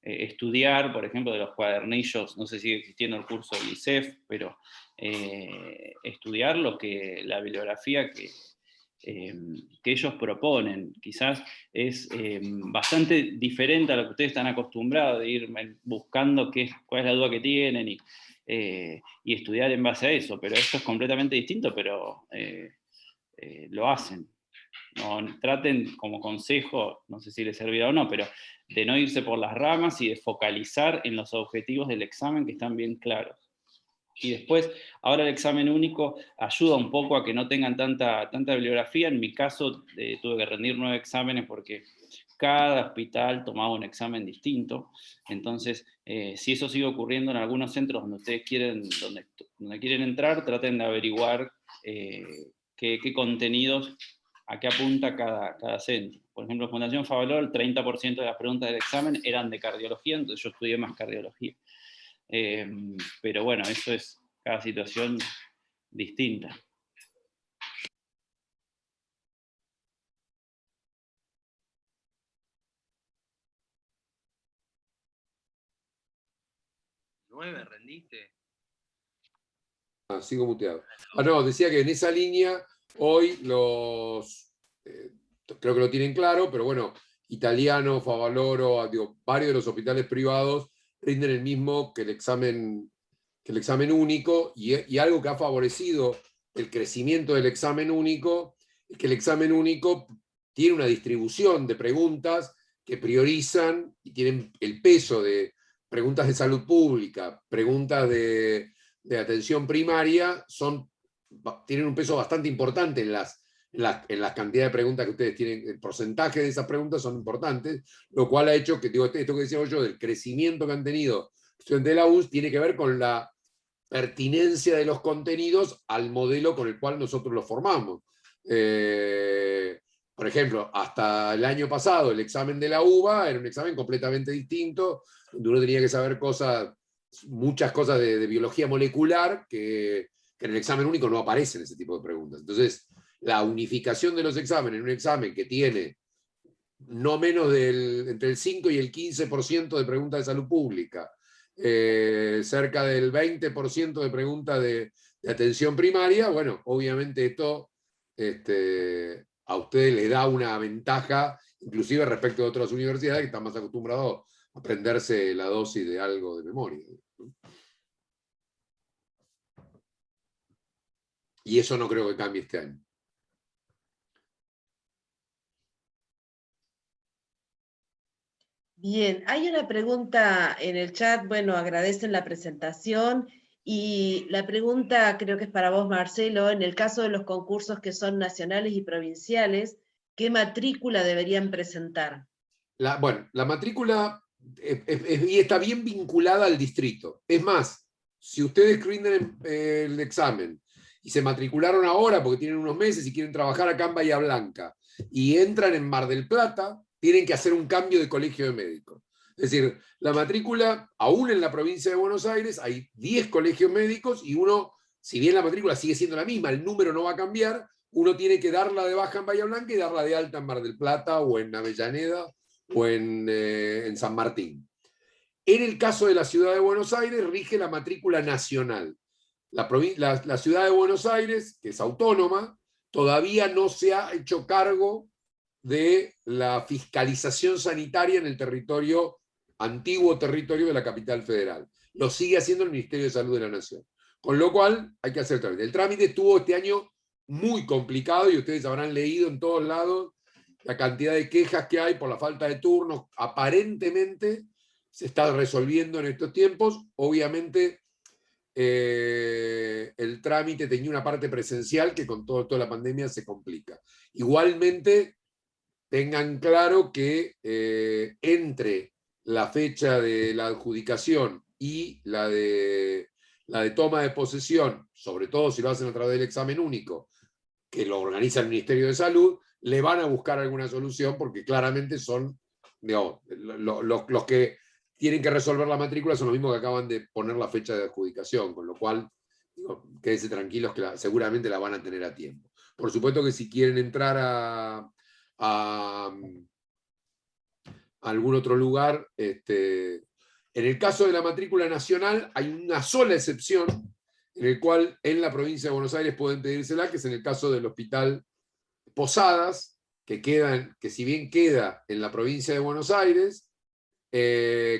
estudiar, por ejemplo, de los cuadernillos, no sé si sigue existiendo el curso del ISEF, pero estudiar la bibliografía que ellos proponen. Quizás es bastante diferente a lo que ustedes están acostumbrados, de ir buscando cuál es la duda que tienen y estudiar en base a eso, pero esto es completamente distinto, pero lo hacen. No, traten como consejo, no sé si les servirá o no, pero de no irse por las ramas y de focalizar en los objetivos del examen que están bien claros. Y después, ahora el examen único ayuda un poco a que no tengan tanta bibliografía. En mi caso, tuve que rendir 9 exámenes porque cada hospital tomaba un examen distinto. Entonces, si eso sigue ocurriendo en algunos centros donde ustedes donde quieren entrar, traten de averiguar qué contenidos, a qué apunta cada centro. Por ejemplo, en Fundación Favaloro, el 30% de las preguntas del examen eran de cardiología, entonces yo estudié más cardiología. Pero bueno, eso es cada situación distinta. ¿9 rendiste? Sigo muteado. No, decía que en esa línea hoy creo que lo tienen claro, pero bueno, Italiano, Favaloro, digo, varios de los hospitales privados rinden el mismo que el examen único, y algo que ha favorecido el crecimiento del examen único es que el examen único tiene una distribución de preguntas que priorizan y tienen el peso de preguntas de salud pública, preguntas de atención primaria, tienen un peso bastante importante en la cantidad de preguntas que ustedes tienen. El porcentaje de esas preguntas son importantes, lo cual ha hecho que, digo, esto que decía yo, del crecimiento que han tenido estudiantes de la UNS, tiene que ver con la pertinencia de los contenidos al modelo con el cual nosotros los formamos. Por ejemplo, hasta el año pasado el examen de la UBA era un examen completamente distinto, donde uno tenía que saber muchas cosas de biología molecular que en el examen único no aparecen ese tipo de preguntas. Entonces, la unificación de los exámenes en un examen que tiene no menos entre el 5 y el 15% de preguntas de salud pública, cerca del 20% de preguntas de atención primaria, bueno, obviamente esto a ustedes les da una ventaja, inclusive respecto de otras universidades que están más acostumbrados a aprenderse la dosis de algo de memoria. Y eso no creo que cambie este año. Bien, hay una pregunta en el chat, bueno, agradecen la presentación, y la pregunta creo que es para vos, Marcelo. En el caso de los concursos que son nacionales y provinciales, ¿qué matrícula deberían presentar? Bueno, la matrícula está bien vinculada al distrito. Es más, si ustedes rinden el examen y se matricularon ahora porque tienen unos meses y quieren trabajar acá en Bahía Blanca y entran en Mar del Plata, tienen que hacer un cambio de colegio de médicos. Es decir, la matrícula, aún en la provincia de Buenos Aires, hay 10 colegios médicos y uno, si bien la matrícula sigue siendo la misma, el número no va a cambiar, uno tiene que darla de baja en Bahía Blanca y darla de alta en Mar del Plata o en Avellaneda o en San Martín. En el caso de la ciudad de Buenos Aires, rige la matrícula nacional. La ciudad de Buenos Aires, que es autónoma, todavía no se ha hecho cargo de la fiscalización sanitaria en el antiguo territorio de la capital federal. Lo sigue haciendo el Ministerio de Salud de la Nación. Con lo cual hay que hacer el trámite. El trámite estuvo este año muy complicado y ustedes habrán leído en todos lados la cantidad de quejas que hay por la falta de turnos. Aparentemente se está resolviendo en estos tiempos. Obviamente el trámite tenía una parte presencial que con toda la pandemia se complica. Igualmente, tengan claro que entre la fecha de la adjudicación y la de toma de posesión, sobre todo si lo hacen a través del examen único, que lo organiza el Ministerio de Salud, le van a buscar alguna solución porque claramente son digamos, los que tienen que resolver la matrícula son los mismos que acaban de poner la fecha de adjudicación, con lo cual, digo, quédense tranquilos que seguramente la van a tener a tiempo. Por supuesto que si quieren entrar a algún otro lugar, en el caso de la matrícula nacional hay una sola excepción en el cual en la provincia de Buenos Aires pueden pedírsela, que es en el caso del Hospital Posadas, que si bien queda en la provincia de Buenos Aires,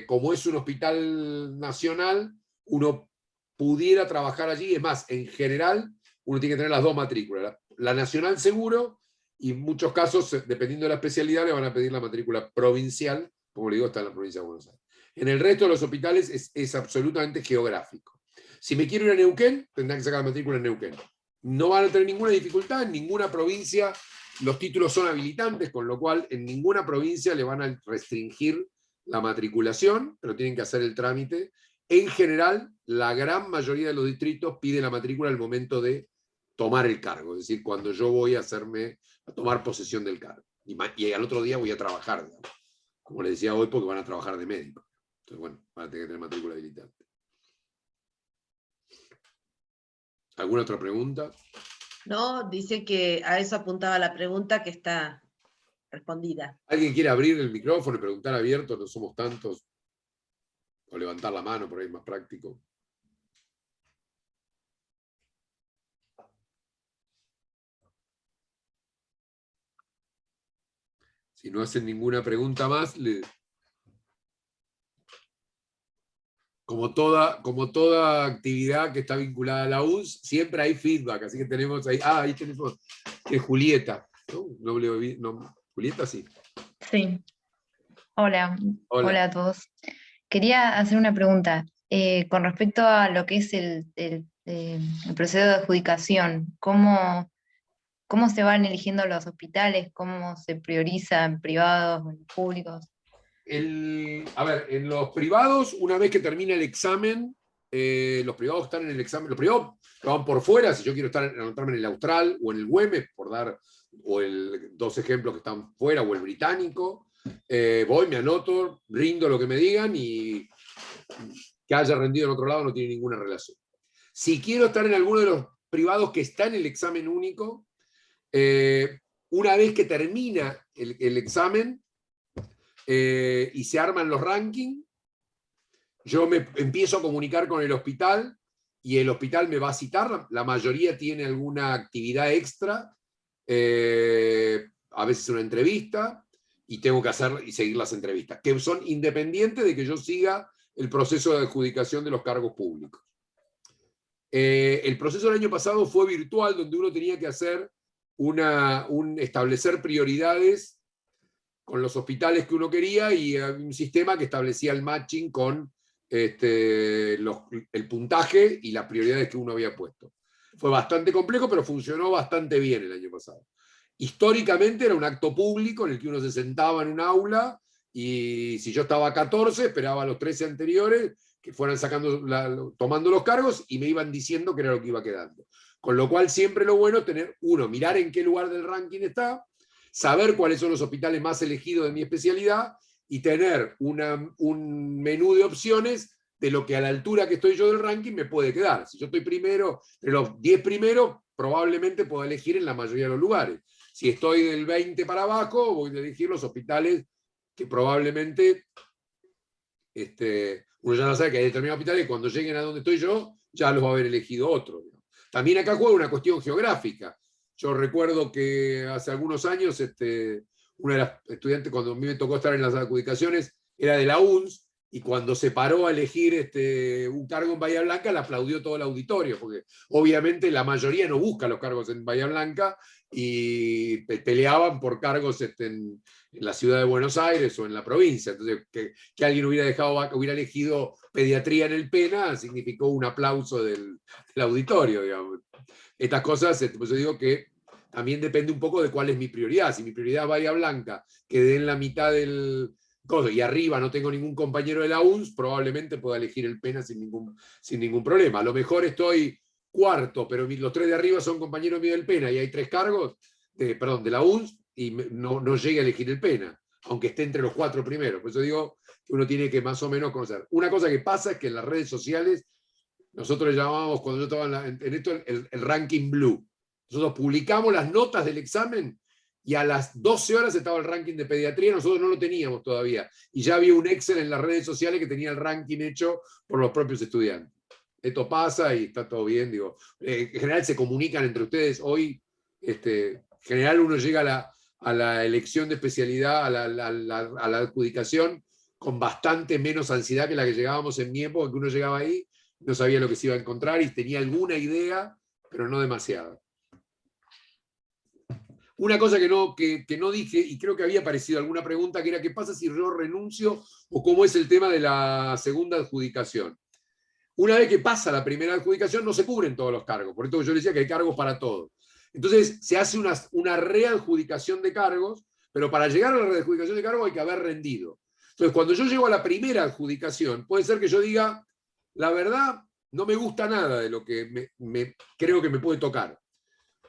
como es un hospital nacional, uno pudiera trabajar allí. Es más, en general, uno tiene que tener las dos matrículas. La nacional seguro, y en muchos casos, dependiendo de la especialidad, le van a pedir la matrícula provincial, como le digo, está en la provincia de Buenos Aires. En el resto de los hospitales es absolutamente geográfico. Si me quiero ir a Neuquén, tendrán que sacar la matrícula en Neuquén. No van a tener ninguna dificultad, en ninguna provincia los títulos son habilitantes, con lo cual en ninguna provincia le van a restringir la matriculación, pero tienen que hacer el trámite. En general, la gran mayoría de los distritos pide la matrícula al momento de tomar el cargo, es decir, cuando yo voy a tomar posesión del cargo. Y al otro día voy a trabajar, digamos. Como les decía hoy, porque van a trabajar de médico. Entonces, bueno, van a tener que tener matrícula habilitante. ¿Alguna otra pregunta? No, dice que a eso apuntaba la pregunta, que está respondida. ¿Alguien quiere abrir el micrófono y preguntar abierto? No somos tantos. O levantar la mano, por ahí es más práctico. Si no hacen ninguna pregunta más, como toda actividad que está vinculada a la UNS, siempre hay feedback, así que tenemos ahí, ahí tenemos Julieta, ¿no? Julieta, sí. Sí. Hola. Hola. Hola a todos. Quería hacer una pregunta con respecto a lo que es el proceso de adjudicación. ¿Cómo se van eligiendo los hospitales? ¿Cómo se prioriza en privados o en públicos? A ver, en los privados, una vez que termina el examen, los privados están en el examen, los privados que van por fuera, si yo quiero anotarme en el Austral o en el Güemes, por dar dos ejemplos que están fuera, o el británico, voy, me anoto, rindo lo que me digan, y que haya rendido en otro lado no tiene ninguna relación. Si quiero estar en alguno de los privados que está en el examen único, una vez que termina el examen, y se arman los rankings, yo me empiezo a comunicar con el hospital y el hospital me va a citar. La mayoría tiene alguna actividad extra, a veces una entrevista, y tengo que hacer y seguir las entrevistas, que son independientes de que yo siga el proceso de adjudicación de los cargos públicos. El proceso del año pasado fue virtual, donde uno tenía que hacer establecer prioridades con los hospitales que uno quería, y un sistema que establecía el matching con el puntaje y las prioridades que uno había puesto. Fue bastante complejo, pero funcionó bastante bien el año pasado. Históricamente era un acto público en el que uno se sentaba en un aula, y si yo estaba a 14, esperaba a los 13 anteriores que fueran tomando los cargos, y me iban diciendo qué era lo que iba quedando. Con lo cual siempre lo bueno es mirar en qué lugar del ranking está, saber cuáles son los hospitales más elegidos de mi especialidad, y tener un menú de opciones de lo que a la altura que estoy yo del ranking me puede quedar. Si yo estoy primero, de los 10 primeros, probablemente pueda elegir en la mayoría de los lugares. Si estoy del 20 para abajo, voy a elegir los hospitales que probablemente uno ya no sabe que hay determinados hospitales que cuando lleguen a donde estoy yo, ya los va a haber elegido otro. También acá juega una cuestión geográfica. Yo recuerdo que hace algunos años, una de las estudiantes, cuando a mí me tocó estar en las adjudicaciones, era de la UNS, y cuando se paró a elegir un cargo en Bahía Blanca, le aplaudió todo el auditorio, porque obviamente la mayoría no busca los cargos en Bahía Blanca, y peleaban por cargos en la ciudad de Buenos Aires o en la provincia. Entonces, que alguien hubiera elegido pediatría en el Pena, significó un aplauso del auditorio, digamos. Estas cosas, pues yo digo que también depende un poco de cuál es mi prioridad. Si mi prioridad es Bahía Blanca, quedé en la mitad del coso, y arriba no tengo ningún compañero de la UNS, probablemente pueda elegir el Pena sin ningún problema. A lo mejor estoy cuarto, pero los 3 de arriba son compañeros míos del Pena, y hay 3 cargos, de la UNS, y no llegue a elegir el Pena. aunque esté entre los 4 primeros. Por eso digo que uno tiene que más o menos conocer. Una cosa que pasa es que en las redes sociales, nosotros le llamábamos, cuando yo estaba en esto, el ranking blue. Nosotros publicamos las notas del examen y a las 12 horas estaba el ranking de pediatría, nosotros no lo teníamos todavía. Y ya había un Excel en las redes sociales que tenía el ranking hecho por los propios estudiantes. Esto pasa y está todo bien, digo. En general se comunican entre ustedes. Hoy, en general uno llega a la elección de especialidad, a la adjudicación, con bastante menos ansiedad que la que llegábamos en mi época, que uno llegaba ahí, no sabía lo que se iba a encontrar y tenía alguna idea, pero no demasiada. Una cosa que no dije, y creo que había aparecido alguna pregunta, que era ¿qué pasa si yo renuncio o cómo es el tema de la segunda adjudicación? Una vez que pasa la primera adjudicación no se cubren todos los cargos, por esto yo decía que hay cargos para todos. Entonces se hace una readjudicación de cargos, pero para llegar a la readjudicación de cargos hay que haber rendido. Entonces cuando yo llego a la primera adjudicación, puede ser que yo diga, la verdad no me gusta nada de lo que creo que me puede tocar.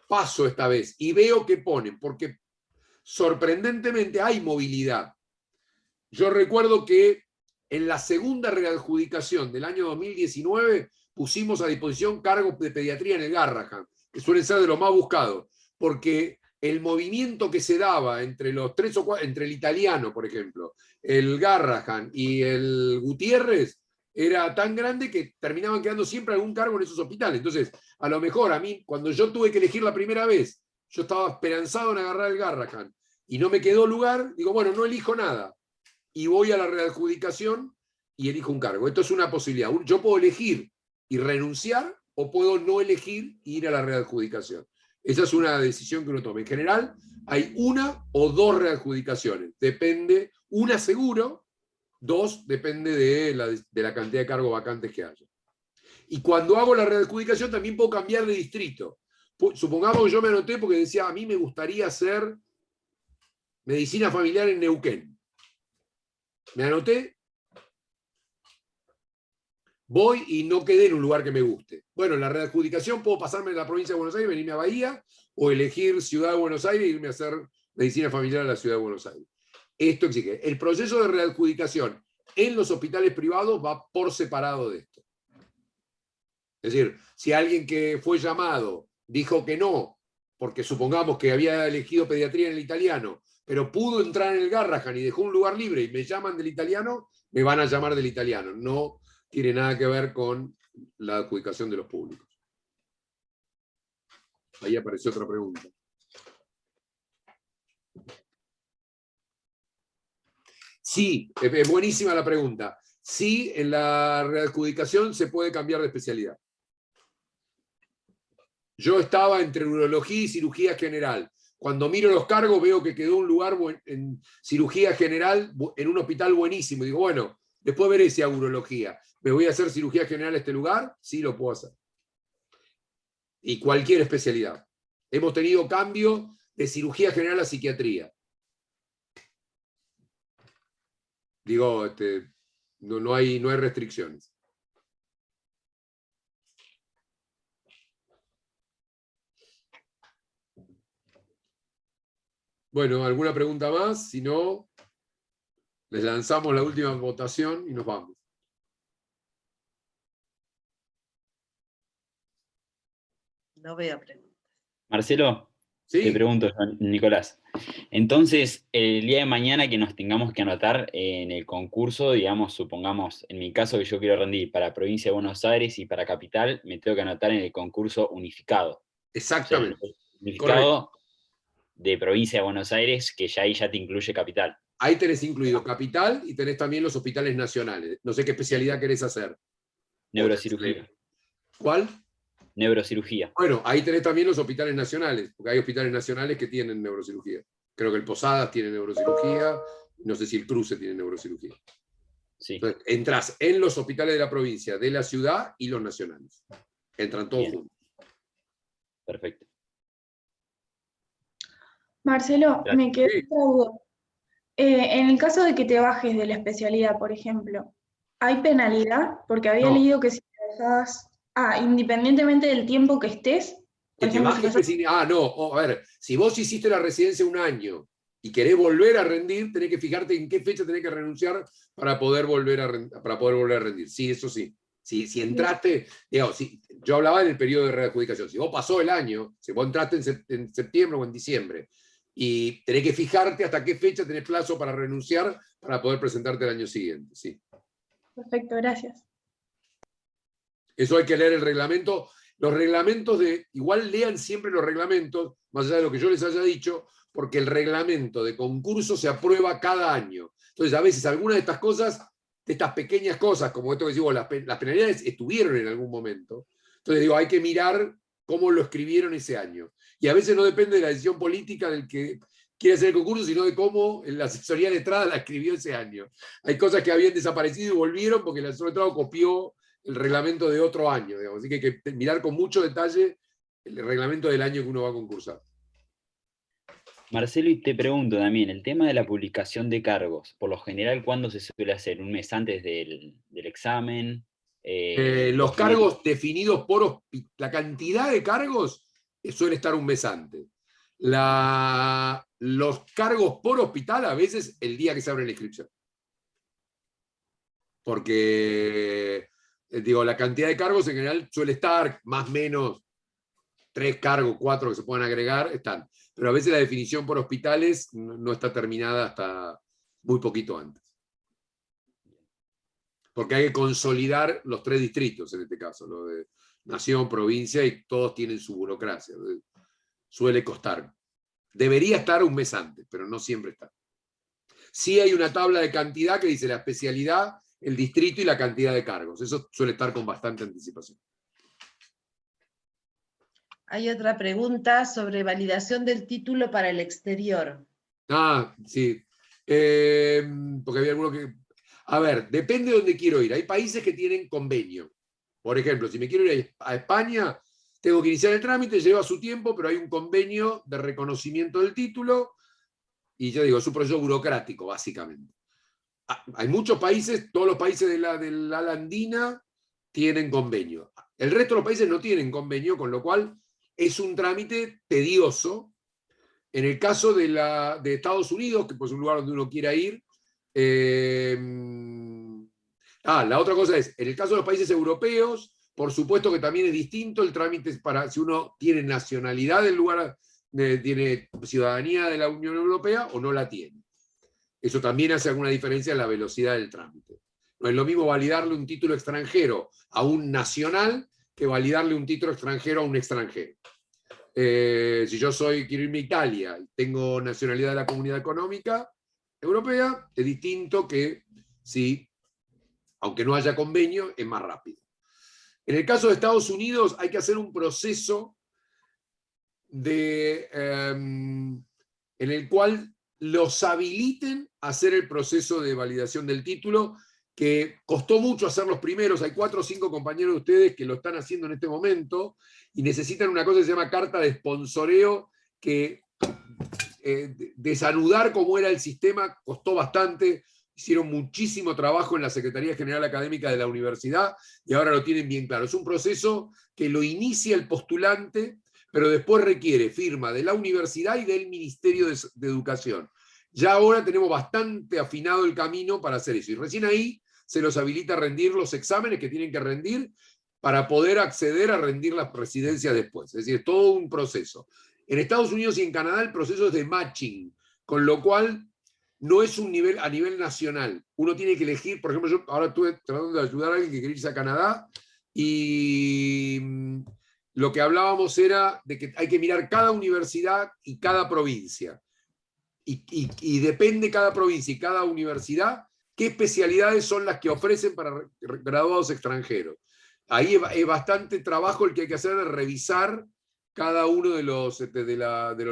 Paso esta vez y veo que ponen, porque sorprendentemente hay movilidad. Yo recuerdo que en la segunda readjudicación del año 2019 pusimos a disposición cargos de pediatría en el Garrahan, que suelen ser de los más buscados, porque el movimiento que se daba entre los 3 o 4, entre el italiano, por ejemplo, el Garrahan y el Gutiérrez, era tan grande que terminaban quedando siempre algún cargo en esos hospitales. Entonces, a lo mejor a mí, cuando yo tuve que elegir la primera vez, yo estaba esperanzado en agarrar el Garrahan y no me quedó lugar, digo, bueno, no elijo nada. Y voy a la readjudicación y elijo un cargo. Esto es una posibilidad. Yo puedo elegir y renunciar o puedo no elegir e ir a la readjudicación. Esa es una decisión que uno toma. En general, hay una o dos readjudicaciones. Depende, una seguro, dos depende de la cantidad de cargos vacantes que haya. Y cuando hago la readjudicación también puedo cambiar de distrito. Supongamos que yo me anoté porque decía, a mí me gustaría hacer medicina familiar en Neuquén. Me anoté, voy y no quedé en un lugar que me guste. Bueno, en la readjudicación puedo pasarme de la provincia de Buenos Aires, venirme a Bahía, o elegir Ciudad de Buenos Aires e irme a hacer medicina familiar a la Ciudad de Buenos Aires. Esto exige. El proceso de readjudicación en los hospitales privados va por separado de esto. Es decir, si alguien que fue llamado dijo que no, porque supongamos que había elegido pediatría en el italiano, pero pudo entrar en el Garrahan y dejó un lugar libre y me llaman del italiano, me van a llamar del italiano. No tiene nada que ver con la adjudicación de los públicos. Ahí apareció otra pregunta. Sí, es buenísima la pregunta. Sí, en la readjudicación se puede cambiar de especialidad. Yo estaba entre urología y cirugía general. Cuando miro los cargos veo que quedó un lugar en cirugía general en un hospital buenísimo. Digo, bueno, después veré si hago urología. ¿Me voy a hacer cirugía general a este lugar? Sí, lo puedo hacer. Y cualquier especialidad. Hemos tenido cambio de cirugía general a psiquiatría. Digo, no hay restricciones. Bueno, ¿alguna pregunta más? Si no, les lanzamos la última votación y nos vamos. No veo preguntas. Marcelo, ¿Sí? te pregunto, Nicolás. Entonces, el día de mañana que nos tengamos que anotar en el concurso, digamos, supongamos, en mi caso que yo quiero rendir para Provincia de Buenos Aires y para Capital, me tengo que anotar en el concurso unificado. Exactamente. O sea, unificado de Provincia de Buenos Aires, que ya ahí ya te incluye Capital. Ahí tenés incluido Capital y tenés también los hospitales nacionales. No sé qué especialidad querés hacer. Neurocirugía. ¿Cuál? Neurocirugía. Bueno, ahí tenés también los hospitales nacionales, porque hay hospitales nacionales que tienen neurocirugía. Creo que el Posadas tiene neurocirugía, no sé si el Cruce tiene neurocirugía. Sí. Entonces, entras en los hospitales de la provincia, de la ciudad y los nacionales. Entran todos juntos. Perfecto. Marcelo, Gracias. me quedó Sí. otra duda. En el caso de que te bajes de la especialidad, por ejemplo, ¿hay penalidad? Porque había No. leído que si te dejabas, independientemente del tiempo que estés, Que por te ejemplo, bajes si no, a ver, si vos hiciste la residencia un año y querés volver a rendir, tenés que fijarte en qué fecha tenés que renunciar para poder volver a rendir. Sí, eso sí. Si entraste, digamos, yo hablaba en el periodo de readjudicación, si vos pasó el año, si vos entraste en septiembre o en diciembre, y tenés que fijarte hasta qué fecha tenés plazo para renunciar para poder presentarte el año siguiente. Sí. Perfecto, gracias. Eso hay que leer el reglamento. Los reglamentos igual lean siempre los reglamentos, más allá de lo que yo les haya dicho, porque el reglamento de concurso se aprueba cada año. Entonces, a veces algunas de estas cosas, de estas pequeñas cosas, como esto que digo, las penalidades estuvieron en algún momento. Entonces, digo, hay que mirar cómo lo escribieron ese año. Y a veces no depende de la decisión política del que quiere hacer el concurso, sino de cómo la asesoría letrada la escribió ese año. Hay cosas que habían desaparecido y volvieron porque el asesor letrado copió el reglamento de otro año, digamos. Así que hay que mirar con mucho detalle el reglamento del año que uno va a concursar. Marcelo, y te pregunto también, el tema de la publicación de cargos, por lo general, ¿cuándo se suele hacer? ¿Un mes antes del examen? Los cargos definidos por la cantidad de cargos suele estar un mes antes. Los cargos por hospital a veces el día que se abre la inscripción. Porque, digo, la cantidad de cargos en general suele estar más o menos 3 cargos, 4 que se puedan agregar, están. Pero a veces la definición por hospitales no está terminada hasta muy poquito antes. Porque hay que consolidar los 3 distritos en este caso, lo de nación, provincia, y todos tienen su burocracia. Suele costar. Debería estar un mes antes, pero no siempre está. Sí hay una tabla de cantidad que dice la especialidad, el distrito y la cantidad de cargos. Eso suele estar con bastante anticipación. Hay otra pregunta sobre validación del título para el exterior. Ah, sí. Porque había alguno que... A ver, depende de dónde quiero ir. Hay países que tienen convenio. Por ejemplo, si me quiero ir a España, tengo que iniciar el trámite, lleva su tiempo, pero hay un convenio de reconocimiento del título, y yo digo, es un proceso burocrático, básicamente. Hay muchos países, todos los países de la ala andina tienen convenio. El resto de los países no tienen convenio, con lo cual es un trámite tedioso. En el caso de Estados Unidos, que pues es un lugar donde uno quiera ir, la otra cosa es, en el caso de los países europeos, por supuesto que también es distinto el trámite para si uno tiene nacionalidad del lugar, tiene ciudadanía de la Unión Europea o no la tiene. Eso también hace alguna diferencia en la velocidad del trámite. No es lo mismo validarle un título extranjero a un nacional que validarle un título extranjero a un extranjero. Si yo quiero irme a Italia y tengo nacionalidad de la Comunidad Económica Europea, es distinto que si, aunque no haya convenio, es más rápido. En el caso de Estados Unidos hay que hacer un proceso en el cual los habiliten a hacer el proceso de validación del título, que costó mucho hacer los primeros. Hay 4 o 5 compañeros de ustedes que lo están haciendo en este momento y necesitan una cosa que se llama carta de sponsoreo, que desanudar cómo era el sistema costó bastante. Hicieron muchísimo trabajo en la Secretaría General Académica de la universidad y ahora lo tienen bien claro. Es un proceso que lo inicia el postulante, pero después requiere firma de la universidad y del Ministerio de Educación. Ya ahora tenemos bastante afinado el camino para hacer eso. Y recién ahí se los habilita a rendir los exámenes que tienen que rendir para poder acceder a rendir las residencias después. Es decir, es todo un proceso. En Estados Unidos y en Canadá el proceso es de matching, con lo cual no es un nivel a nivel nacional. Uno tiene que elegir, por ejemplo, yo ahora estuve tratando de ayudar a alguien que quería irse a Canadá y lo que hablábamos era de que hay que mirar cada universidad y cada provincia. Y depende cada provincia y cada universidad qué especialidades son las que ofrecen para graduados extranjeros. Ahí es bastante trabajo el que hay que hacer de revisar cada uno de los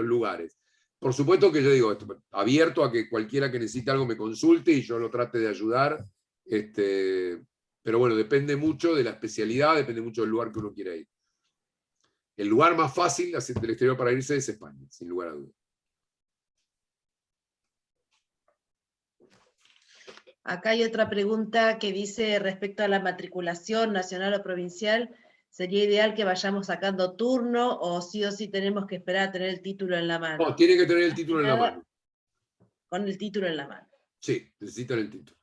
lugares. Por supuesto que yo digo, abierto a que cualquiera que necesite algo me consulte y yo lo trate de ayudar. Pero bueno, depende mucho de la especialidad, depende mucho del lugar que uno quiera ir. El lugar más fácil del exterior para irse es España, sin lugar a dudas. Acá hay otra pregunta que dice respecto a la matriculación nacional o provincial. ¿Sería ideal que vayamos sacando turno o sí tenemos que esperar a tener el título en la mano? No, tiene que tener el título en la mano. con el título en la mano. Sí, necesitan el título.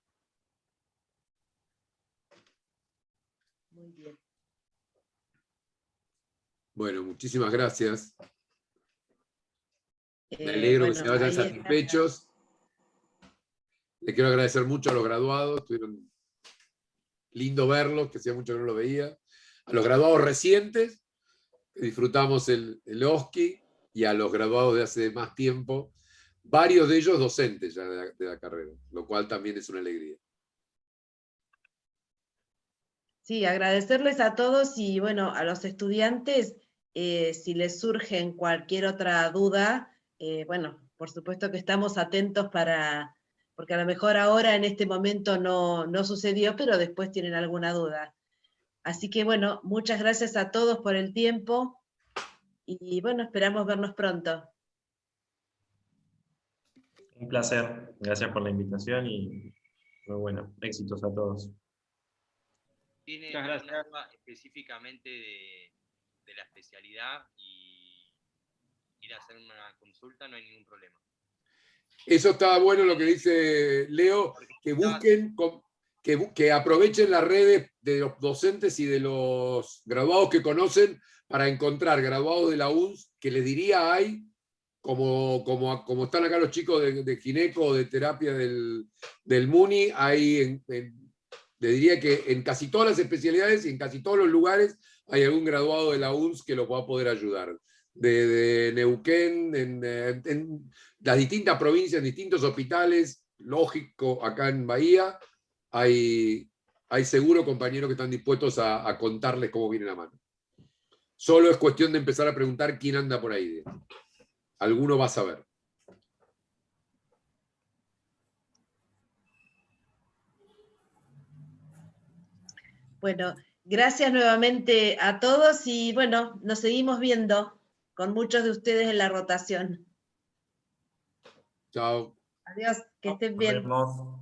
Muy bien. Bueno, muchísimas gracias. Me alegro que se vayan ahí está. satisfechos. Les quiero agradecer mucho a los graduados, estuvieron lindo verlos, que hacía mucho que no lo veía. A los graduados recientes, que disfrutamos el OSCE, y a los graduados de hace más tiempo, varios de ellos docentes ya de la carrera, lo cual también es una alegría. Sí, agradecerles a todos y bueno, a los estudiantes, si les surge cualquier otra duda, bueno, por supuesto que estamos atentos porque a lo mejor ahora en este momento no sucedió, pero después tienen alguna duda. Así que bueno, muchas gracias a todos por el tiempo y bueno, esperamos vernos pronto. Un placer. Gracias por la invitación y muy bueno. Éxitos a todos. ¿Tiene Muchas alguna gracias. duda específicamente de la especialidad y ir a hacer una consulta? No hay ningún problema. Eso está bueno lo que dice Leo, que busquen, que aprovechen las redes de los docentes y de los graduados que conocen para encontrar graduados de la UNS, que les diría hay, como están acá los chicos de gineco o de terapia del MUNI, hay, les diría que en casi todas las especialidades y en casi todos los lugares hay algún graduado de la UNS que los va a poder ayudar. De Neuquén, en las distintas provincias, en distintos hospitales, lógico, acá en Bahía, hay seguro compañeros que están dispuestos a contarles cómo viene la mano. Solo es cuestión de empezar a preguntar quién anda por ahí. Alguno va a saber. Bueno, gracias nuevamente a todos y bueno, nos seguimos viendo con muchos de ustedes en la rotación. Chao. Adiós, que estén Nos bien. vemos.